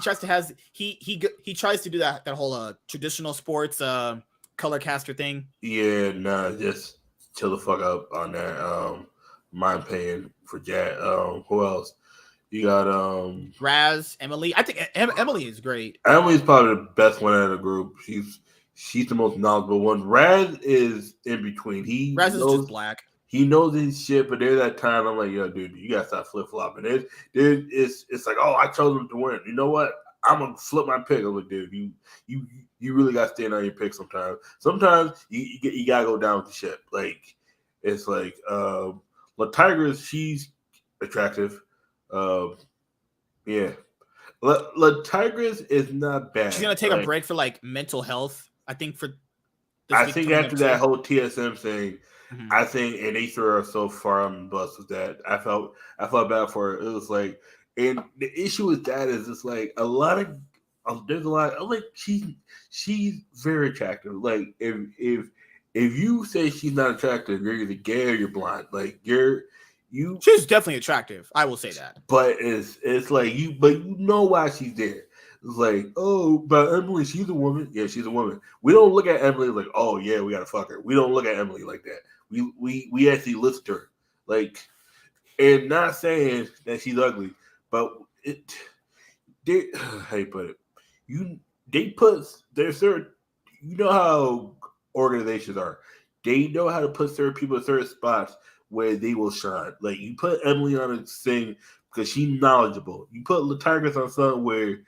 do that whole traditional sports color caster thing. Yeah, just chill the fuck up on that. Mind paying for Jat. Who else? You got Raz, Emily. I think Emily is great. Emily's probably the best one out of the group. She's the most knowledgeable one. Raz is in between. Raz is just black. He knows his shit, but there's that time I'm like, yo, dude, you gotta stop flip flopping. It's like, oh, I chose him to win. You know what? I'm gonna flip my pick. I'm like, dude, you really gotta stand on your pick sometimes. Sometimes you gotta go down with the ship. Like, it's like La Tigers, she's attractive. Yeah. La Tigers is not bad. She's gonna take a break for like mental health. I think for I think after that whole TSM thing, I think, and they threw her so far on the bus with that. I felt bad for her. It was like, and the issue with that is it's like a lot of there's a lot of, like she's very attractive. Like if you say she's not attractive, you're either gay or you're blind. Like she's definitely attractive. I will say that. But it's like you know why she's there. It's like, oh, but Emily, she's a woman. Yeah, she's a woman. We don't look at Emily like, oh yeah, we gotta fuck her. We don't look at Emily like that. We actually listen to her. Like, and not saying that she's ugly, but how you put it? There's certain, you know how organizations are. They know how to put certain people in certain spots where they will shine. Like, you put Emily on a thing because she's knowledgeable. You put Latargus on something where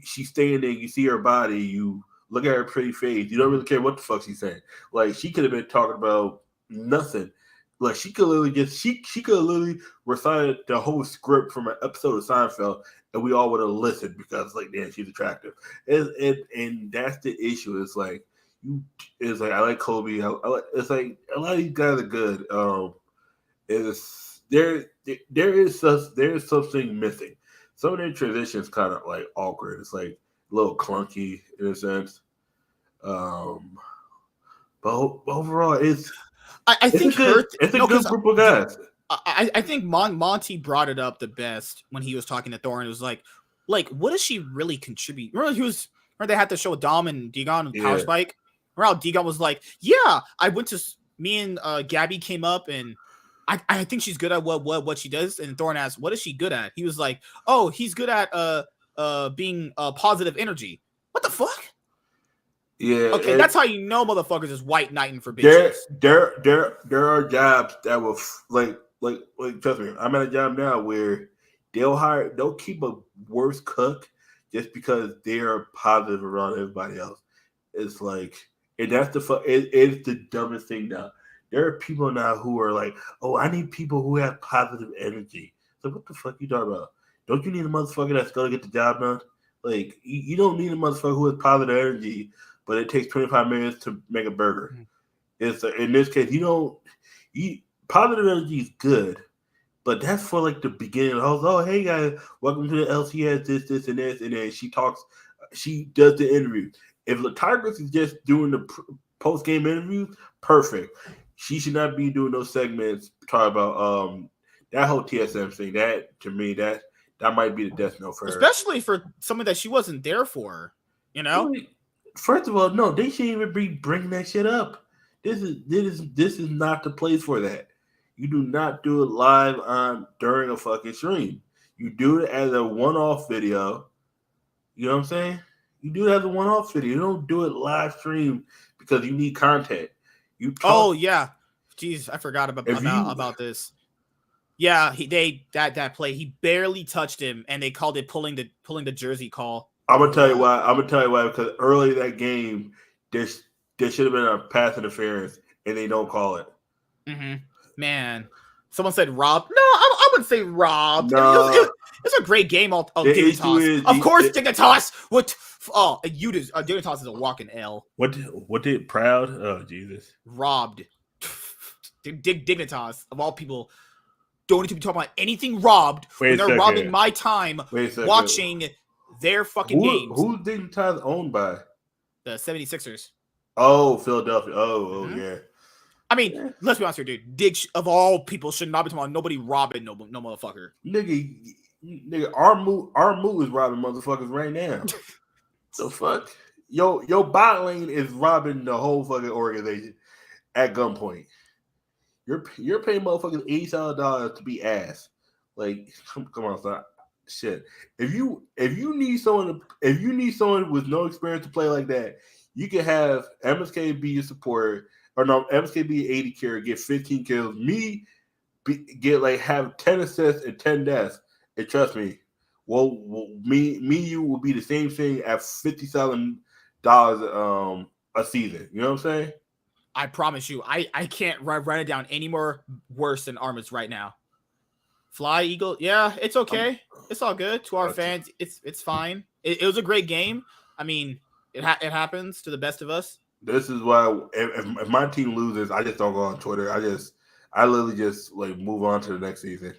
she's standing there, you see her body, you look at her pretty face, you don't really care what the fuck she's saying. Like, she could have been talking about nothing. Like, she could literally recited the whole script from an episode of Seinfeld, and we all would have listened because, like, damn, she's attractive. And that's the issue. It's like, I like Kobe. It's like a lot of these guys are good. There is something missing. Some of their transitions kind of like awkward. It's like a little clunky in a sense. But overall, I think it's a good group of guys. I think Monty brought it up the best when he was talking to Thor, and it was like, what does she really contribute? Remember they had the show with Dom and Degon with Power Spike? Remember how Degon was like, yeah, me and Gabby came up, and I think she's good at what she does. And Thorne asked, what is she good at? He was like, oh, he's good at being positive energy. What the fuck? Yeah. Okay, that's how you know motherfuckers is white knighting for bitches. There are jobs that will like trust me. I'm at a job now where they'll keep a worse cook just because they are positive around everybody else. It's like, and that's it's the dumbest thing now. There are people now who are like, oh, I need people who have positive energy. So what the fuck you talking about? Don't you need a motherfucker that's gonna get the job done? Like, you don't need a motherfucker who has positive energy, but it takes 25 minutes to make a burger. It's in this case, positive energy is good, but that's for like the beginning. Oh, hey guys, welcome to the LCS, this, and this, and then she does the interview. If Latargus is just doing the post-game interview, perfect. She should not be doing those segments talking about that whole TSM thing. That, to me, that might be the death note for her. Especially for something that she wasn't there for, you know? First of all, no, they shouldn't even be bringing that shit up. This is not the place for that. You do not do it live during a fucking stream. You do it as a one-off video. You know what I'm saying? You do it as a one-off video. You don't do it live stream because you need content. Oh yeah, jeez, I forgot about this. Yeah, that play, he barely touched him, and they called it pulling the jersey call. I'm gonna tell you why. Because early that game, there should have been a pass interference, and they don't call it. Mm-hmm. Man, someone said robbed. No, I wouldn't say robbed. No. It was a great game. Dignitas. Of course, Dignitas. Dignitas is a walking L. What did Proud? Oh Jesus! Robbed. Dignitas of all people don't need to be talking about anything robbed when they're robbing my time watching their fucking games. Who's Dignitas owned by? The 76ers. Oh, Philadelphia. Oh, yeah. I mean, let's be honest here, dude. Dig of all people should not be talking about nobody robbing no motherfucker. Nigga, our move is robbing motherfuckers right now. The fuck? Your bot lane is robbing the whole fucking organization at gunpoint. You're paying motherfuckers $80 to be ass. Like, come on, son. Shit. If you need someone with no experience to play like that, you can have MSK be your support, or no, MSK be 80 carry, get 15 kills. Have 10 assists and 10 deaths. And trust me, you will be the same thing at $50,000 a season. You know what I'm saying? I promise you, I can't write it down any more worse than Armas right now. Fly Eagle, yeah, it's okay. It's all good. To our fans, it's fine. It was a great game. I mean, it happens to the best of us. This is why if my team loses, I just don't go on Twitter. I literally just like move on to the next season.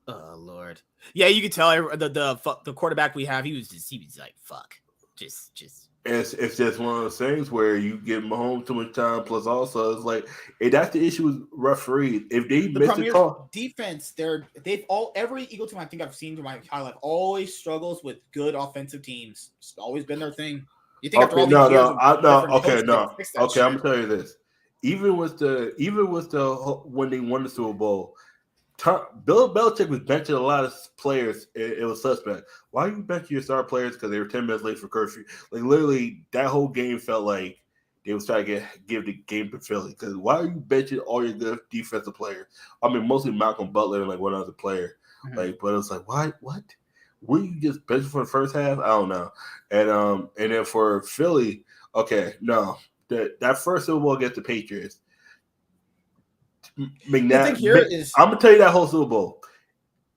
Oh Lord, yeah, you can tell the quarterback we have. He was like fuck, just. It's just one of those things where you give Mahomes too much time. Plus, also it's like that's the issue with referees. If they miss a call, defense, every Eagle team I think I've seen through my life always struggles with good offensive teams. It's always been their thing. You think after all these years, okay, I'm gonna tell you this. Even with the when they won the Super Bowl, Bill Belichick was benching a lot of players. It was suspect. Why are you benching your star players? Because they were 10 minutes late for curfew. Like literally, that whole game felt like they was trying to give the game to Philly. Because why are you benching all your good defensive players? I mean, mostly Malcolm Butler and like one other player. Mm-hmm. Like, but it was like, why? What? Were you just benching for the first half? I don't know. And then for Philly, okay, no, that first Super Bowl against the Patriots. McNabb, I'm gonna tell you that whole Super Bowl.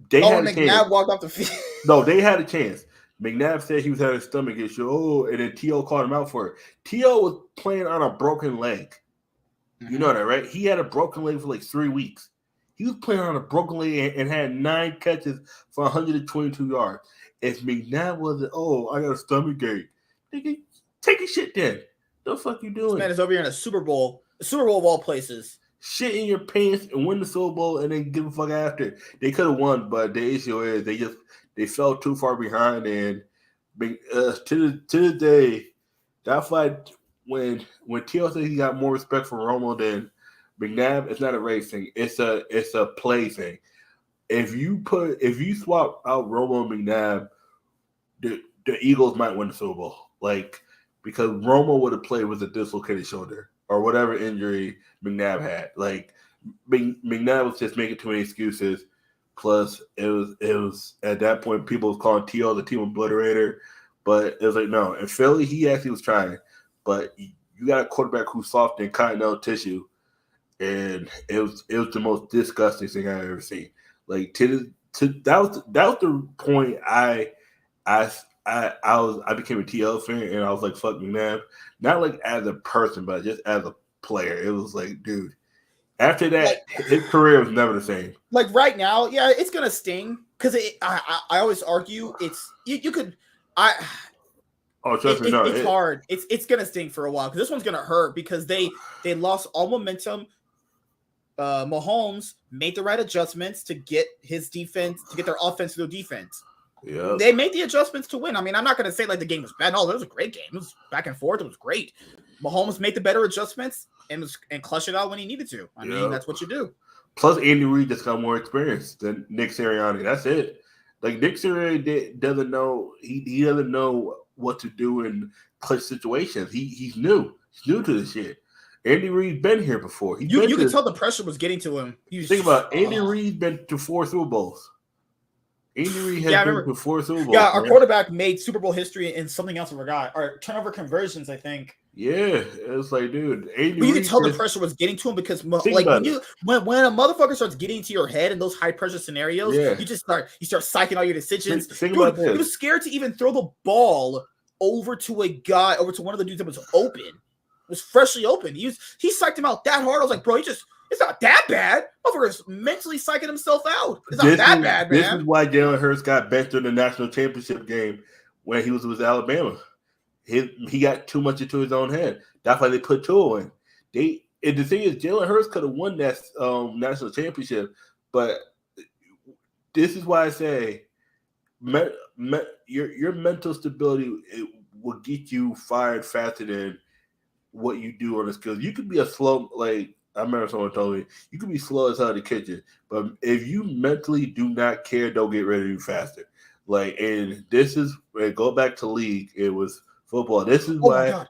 They had a chance. Walked off the field. No, they had a chance. McNabb said he was having a stomach issue. Oh, and then T.O. called him out for it. T.O. was playing on a broken leg. Mm-hmm. You know that, right? He had a broken leg for like 3 weeks. He was playing on a broken leg and had 9 catches for 122 yards. If McNabb wasn't, I got a stomach ache. Nigga, take your shit then. What the fuck you doing? This man is over here in a Super Bowl of all places. Shit in your pants and win the Super Bowl and then give a fuck after. They could have won, but the issue is they fell too far behind. And to the day, that fight when T.O. said he got more respect for Romo than McNabb, it's not a race thing. It's a play thing. If you swap out Romo and McNabb, the Eagles might win the Super Bowl. Like because Romo would have played with a dislocated shoulder or whatever injury McNabb had. Like McNabb was just making too many excuses. Plus, it was at that point people was calling T.O. the team obliterator, but it was like no. In Philly, he actually was trying, but you got a quarterback who's soft and continental tissue, and it was the most disgusting thing I've ever seen. Like that was the point I became a TL fan, and I was like, fuck McNabb. Not like as a person, but just as a player. It was like, dude, after that, his career was never the same. Like right now, yeah, it's gonna sting because I always argue you could. Trust me, no, it's hard. It's gonna sting for a while because this one's gonna hurt because they lost all momentum. Mahomes made the right adjustments to get his defense, to get their offense to their defense. Yeah, they made the adjustments to win. I mean, I'm not going to say like the game was bad. No, it was a great game. It was back and forth. It was great. Mahomes made the better adjustments and clutched it out when he needed to. I mean, that's what you do. Plus, Andy Reid just got more experience than Nick Sirianni. That's it. Like Nick Sirianni doesn't know. He doesn't know what to do in clutch situations. He's new. He's new to this shit. Andy Reid's been here before. You can tell the pressure was getting to him. Think about it. Andy Reid's been to 4 Super Bowls. Andy Reid has been to 4 Super Bowls. Yeah, our quarterback made Super Bowl history in something else I forgot. Or turnover conversions, I think. Yeah, it's like, dude, you can tell the pressure was getting to him because, like, when a motherfucker starts getting into your head in those high pressure scenarios, you start psyching all your decisions. Think about this. He was scared to even throw the ball over to one of the dudes that was open. It was freshly open. He psyched him out that hard. I was like, bro, it's not that bad. Motherfucker's mentally psyching himself out. It's not that bad, man. This is why Jalen Hurts got benched in the national championship game when he was with Alabama. He got too much into his own head. That's why they put Tua in. And the thing is, Jalen Hurts could have won that national championship, but this is why I say your mental stability will get you fired faster than what you do on the skills. You could be a slow, like I remember someone told me, you could be slow as hell in the kitchen, but if you mentally do not care, don't get ready to do faster. Like, and this is go back to league. It was football. This is why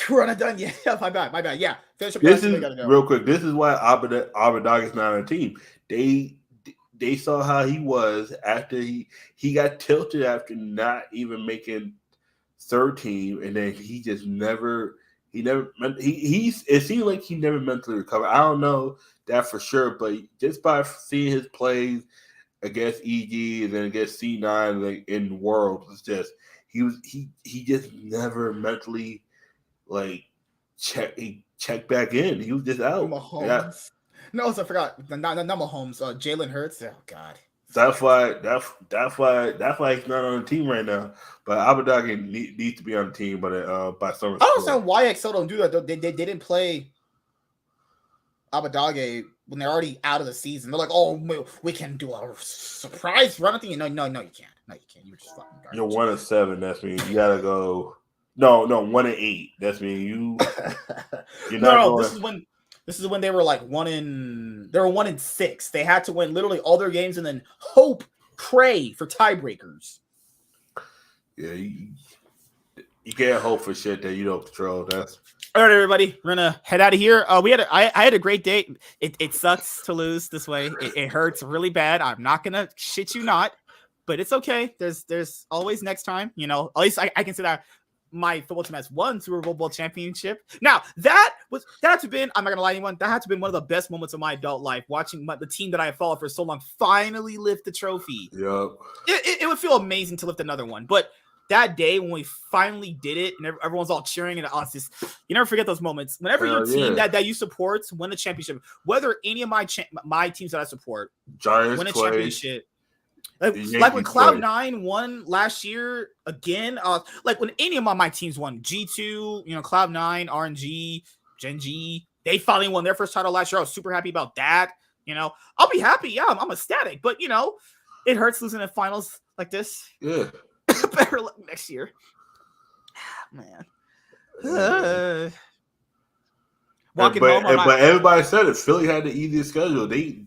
we're not done yet. My bad. Yeah, finish up. This is real quick. This is why Abadog is not on a team. They saw how he was after he got tilted after not even making third team, and then he just never. It seemed like he never mentally recovered. I don't know that for sure, but just by seeing his plays against EG and then against C9 like in the world, it's just he just never mentally like checked back in. He was just out. Mahomes. Yeah. No, so I forgot. Not Mahomes. Jalen Hurts. Oh God. That's why he's not on the team right now. But Abadage needs to be on the team, but by summer. I don't understand why Excel don't do that. Though. They didn't play Abadage when they're already out of the season. They're like, oh, we can do a surprise run. I think no, you can't. No, you can't. You're just fucking garbage. You're 1-7. That's mean you gotta go. No, 1-8. That's mean you're not going. This is when they were like 1-6. They had to win literally all their games and then pray for tiebreakers. Yeah, you can't hope for shit that you don't control. That's all right, everybody. We're gonna head out of here. I had a great day. It sucks to lose this way. It hurts really bad. I'm not gonna shit you not, but it's okay. There's always next time. You know, at least I can say that my football team has won Super Bowl championship. Now that had to been, I'm not gonna lie to anyone, that had to been one of the best moments of my adult life, watching the team that I followed for so long finally lift the trophy. Yep. It would feel amazing to lift another one, but that day when we finally did it and everyone's all cheering and it's just, you never forget those moments. Whenever your team that you support win a championship, whether any of my teams that I support Giants win a championship. Like when Cloud9 won last year again, like when any of my teams won, G2, Cloud9, RNG, Gen G, they finally won their first title last year. I was super happy about that. I'll be happy. Yeah, I'm ecstatic. But it hurts losing in finals like this. Yeah, better luck next year, man. Walking home, but everybody said it. Philly had the easiest schedule. They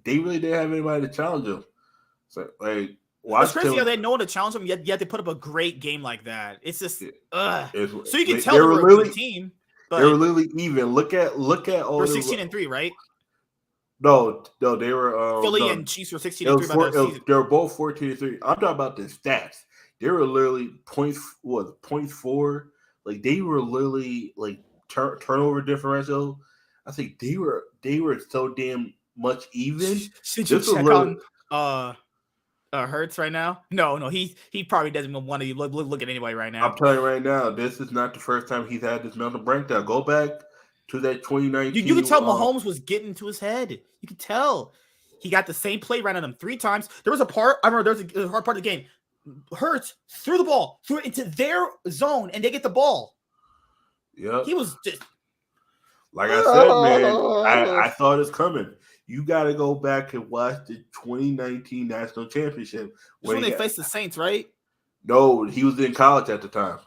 really didn't have anybody to challenge them. So, like, it's crazy how they had no one to challenge them, yet they put up a great game like that. It's just, so you can tell they were a good team. They were literally even. Look at all. They're 16-3, right? No, they were. Philly and Chiefs were 16-3. They were both 14-3. I'm talking about the stats. They were literally points 0.4. Like they were literally like turnover differential. I think they were so damn much even. Should you check on Hurts right now? No, he probably doesn't even want to look at anybody right now. I'm telling you right now, this is not the first time he's had this mental breakdown. Go back to that 2019. You can tell Mahomes was getting to his head. You could tell he got the same play ran at him 3 times. There was a part. I remember there was a hard part of the game. Hurts threw it into their zone, and they get the ball. Yeah, he was just like I said, man. I thought it's coming. You got to go back and watch the 2019 National Championship. When they faced the Saints, right? No, he was in college at the time.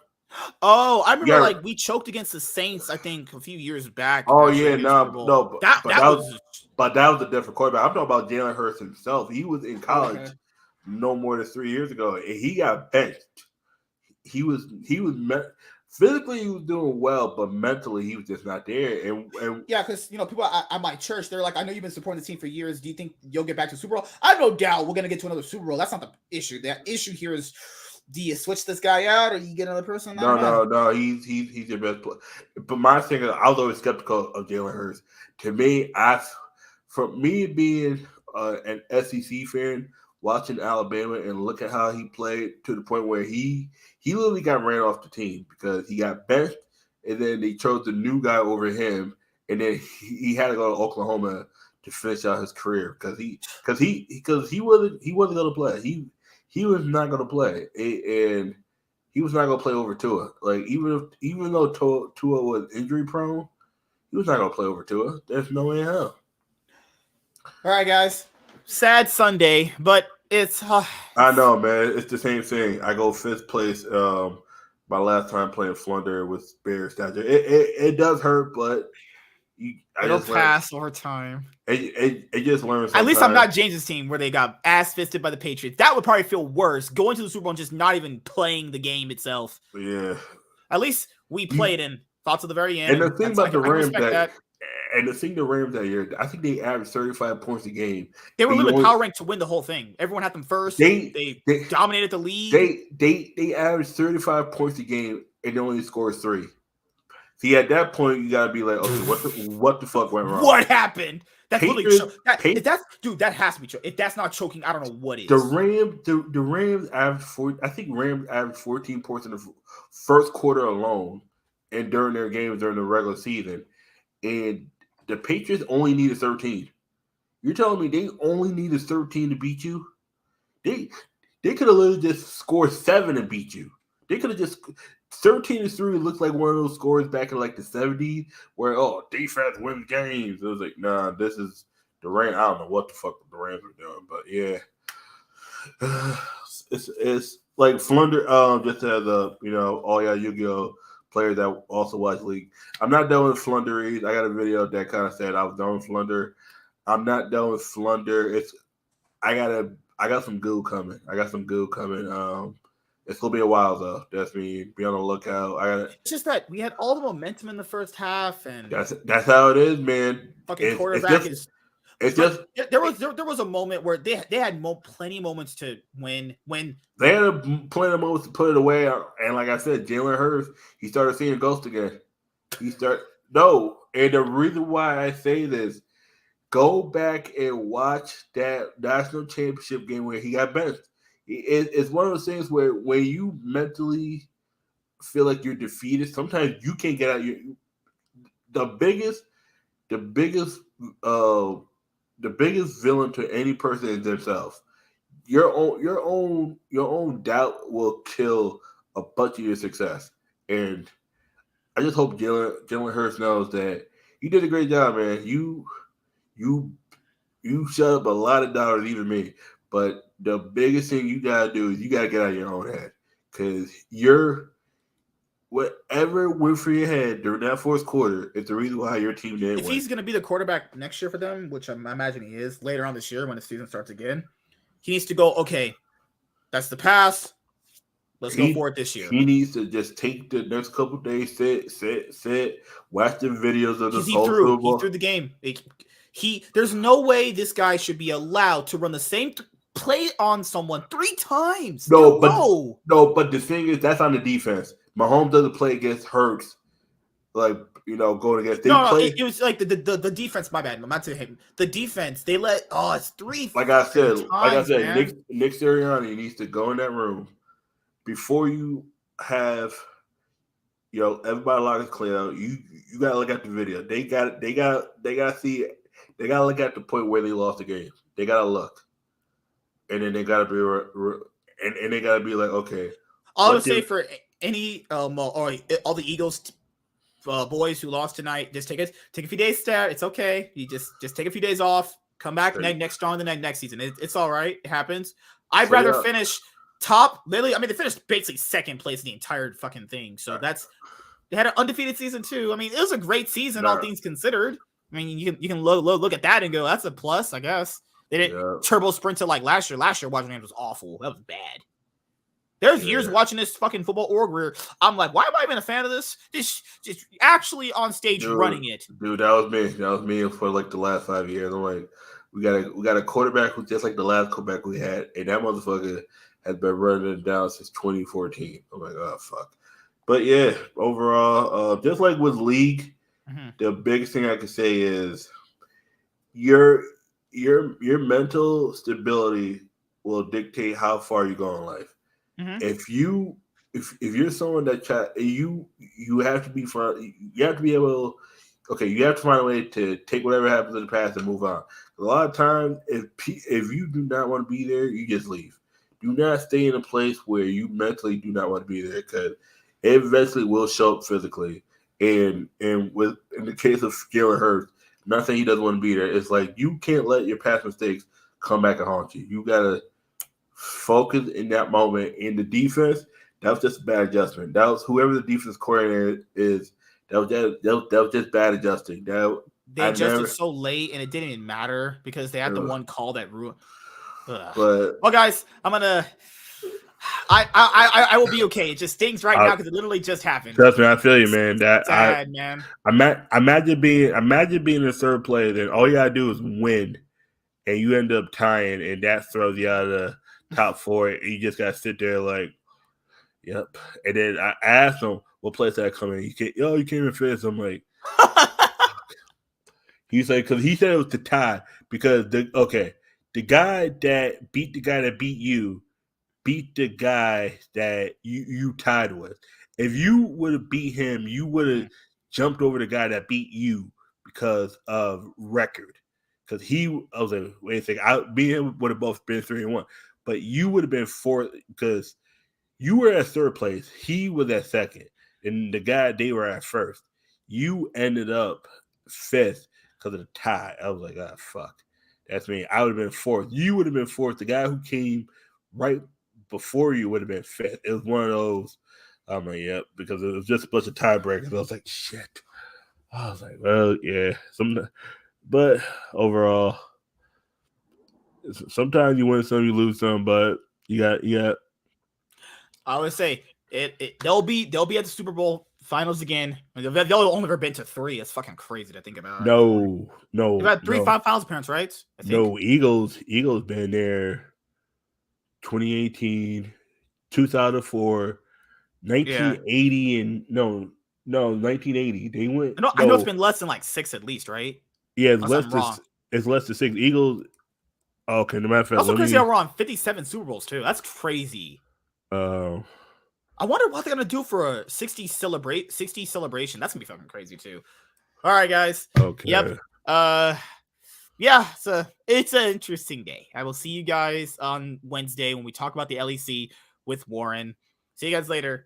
Oh, I remember we choked against the Saints, I think, a few years back. Oh, yeah, no. But that was a different quarterback. I'm talking about Jalen Hurts himself. He was in college no more than 3 years ago, and he got benched. He was physically he was doing well, but mentally he was just not there. And yeah, because people at my church, they're like, I know you've been supporting the team for years. Do you think you'll get back to the Super Bowl? I have no doubt we're gonna get to another Super Bowl. That's not the issue. The issue here is, do you switch this guy out or you get another person? No. He's your best player. But my thing is, I was always skeptical of Jalen Hurts. To me, for me being an SEC fan, watching Alabama and look at how he played to the point where he literally got ran off the team because he got benched, and then they chose the new guy over him, and then he had to go to Oklahoma to finish out his career because he wasn't going to play. He was not going to play, and he was not going to play over Tua. Like even though Tua was injury prone, he was not going to play over Tua. There's no way in hell. All right, guys. Sad Sunday, but it's I know, man. It's the same thing. I go 5th place. My last time playing Flunder with Bears stature. It does hurt, but it'll pass over time. It just learns. At least I'm not James's team where they got ass fisted by the Patriots. That would probably feel worse going to the Super Bowl and just not even playing the game itself. Yeah. At least we played and fought to the very end. And the thing about the Rams and the thing the Rams that year, I think they averaged 35 points a game. They were literally power ranked to win the whole thing. Everyone had them first. They dominated the league. They averaged 35 points a game and they only scored 3. See, at that point, you gotta be like, okay, what the fuck went wrong? What happened? That's Patriots, literally that has to be choking. If that's not choking, I don't know what is. The Rams averaged I think Rams averaged 14 points in the first quarter alone, and during their games during the regular season, and the Patriots only needed 13. You're telling me they only needed 13 to beat you? They could have literally just scored 7 and beat you. They could have just 13-3 looks like one of those scores back in like the 70s where defense wins games. It was like, nah, this is the Rams. I don't know what the fuck the Rams are doing, but yeah. It's like Flunder, just as all y'all Yu-Gi-Oh! Players that also watch League. I'm not done with Flunderies. I got a video that kind of said I was done with Flunder. I'm not done with Flunder. I got some goo coming. It's gonna be a while though. That's me. Be on the lookout. It's just that we had all the momentum in the first half, and that's how it is, man. Fucking quarterback is. It's just there was a moment where they had plenty of moments to win when they had plenty of moments to put it away, and like I said, Jalen Hurts, he started seeing ghosts again. And the reason why I say this, go back and watch that national championship game where he got benched. It's one of those things where when you mentally feel like you're defeated, sometimes you can't get out. The biggest villain to any person is themselves. Your own doubt will kill a bunch of your success. And I just hope Jalen Hurts knows that you did a great job, man. You shut up a lot of dollars, even me. But the biggest thing you gotta do is you gotta get out of your own head, because whatever went through your head during that fourth quarter is the reason why your team didn't win. If he's gonna be the quarterback next year for them, which I imagine he is later on this year when the season starts again, he needs to go. Okay, that's the past. Let's go for it this year. He needs to just take the next couple of days, sit, watch the videos of the He threw the game. There's no way this guy should be allowed to run the same play on someone 3 times. No, but the thing is, that's on the defense. Mahomes doesn't play against Hurts, going against. It was like the defense. My bad. I'm not to him. The defense. They let. It's 3. Like I said, Nick Sirianni needs to go in that room before you have, everybody lock his clear out. You gotta look at the video. They gotta see. They gotta look at the point where they lost the game. They gotta look, and then they gotta be and they gotta be like, okay. I would say for any or all the Eagles boys who lost tonight, just take a few days to. It's okay. You just take a few days off. Come back next strong the next season. It's all right. It happens. I'd rather finish top. Literally, I mean, they finished basically second place in the entire fucking thing. So they had an undefeated season too. I mean, it was a great season, all things considered. I mean, you can look at that and go, that's a plus, I guess. They didn't turbo sprint to like last year. Last year, watching games was awful. That was bad. There's years watching this fucking football org where I'm like, why am I even a fan of this? Just actually on stage running it. Dude, that was me. That was me for like the last 5 years. I'm like, we got a quarterback who's just like the last quarterback we had, and that motherfucker has been running it down since 2014. I'm like, oh fuck. But yeah, overall, just like with League, the biggest thing I can say is your mental stability will dictate how far you go in life. If you're someone that you have to be you have to be able to, you have to find a way to take whatever happens in the past and move on. A lot of times, if you do not want to be there, you just leave. Do not stay in a place where you mentally do not want to be there, because it eventually will show up physically. And in the case of Jalen Hurts, not saying he doesn't want to be there. It's like you can't let your past mistakes come back and haunt you. You gotta focus in that moment. In the defense, that was just a bad adjustment. That was whoever the defense coordinator is. That was just bad adjusting. They adjusted so late, and it didn't even matter because they had the one call that ruined. But well, guys, I will be okay. It just stings right now because it literally just happened. Trust me, I feel you, man. Sad, man. Imagine being in third place, then all you gotta do is win, and you end up tying, and that throws you out of the top 4. And you just gotta sit there like, yep. And then I asked him what place I come in. You can't even finish. I'm like, He's like, because he said it was the tie because the guy that beat you beat the guy that you tied with. If you would have beat him, you would have jumped over the guy that beat you because of record. Because I was like, wait a second, me and him would have both been 3-1, but you would have been fourth because you were at third place. He was at second, and the guy they were at first. You ended up fifth because of the tie. I was like, fuck, that's me. I would have been fourth. You would have been fourth. The guy who came right before you would have been fifth. It was one of those. I'm like, yep, because it was just a bunch of tiebreakers. I was like, shit. I was like, well, yeah, but overall, sometimes you win some, you lose some, but you got. I would say they'll be at the Super Bowl finals again. They'll only ever been to 3. It's fucking crazy to think about. No. They've had 3 finals appearances, right? I think. No, Eagles been there 2018, 2004, 1980, and no, 1980. They went. I know it's been less than like 6 at least, right? Yeah, it's less than 6. Eagles. Okay, no matter of fact. Also crazy how we're on 57 Super Bowls too. That's crazy. I wonder what they're gonna do for a 60 celebration. That's gonna be fucking crazy too. All right, guys. Okay. Yep. Yeah. It's an interesting day. I will see you guys on Wednesday when we talk about the LEC with Warren. See you guys later.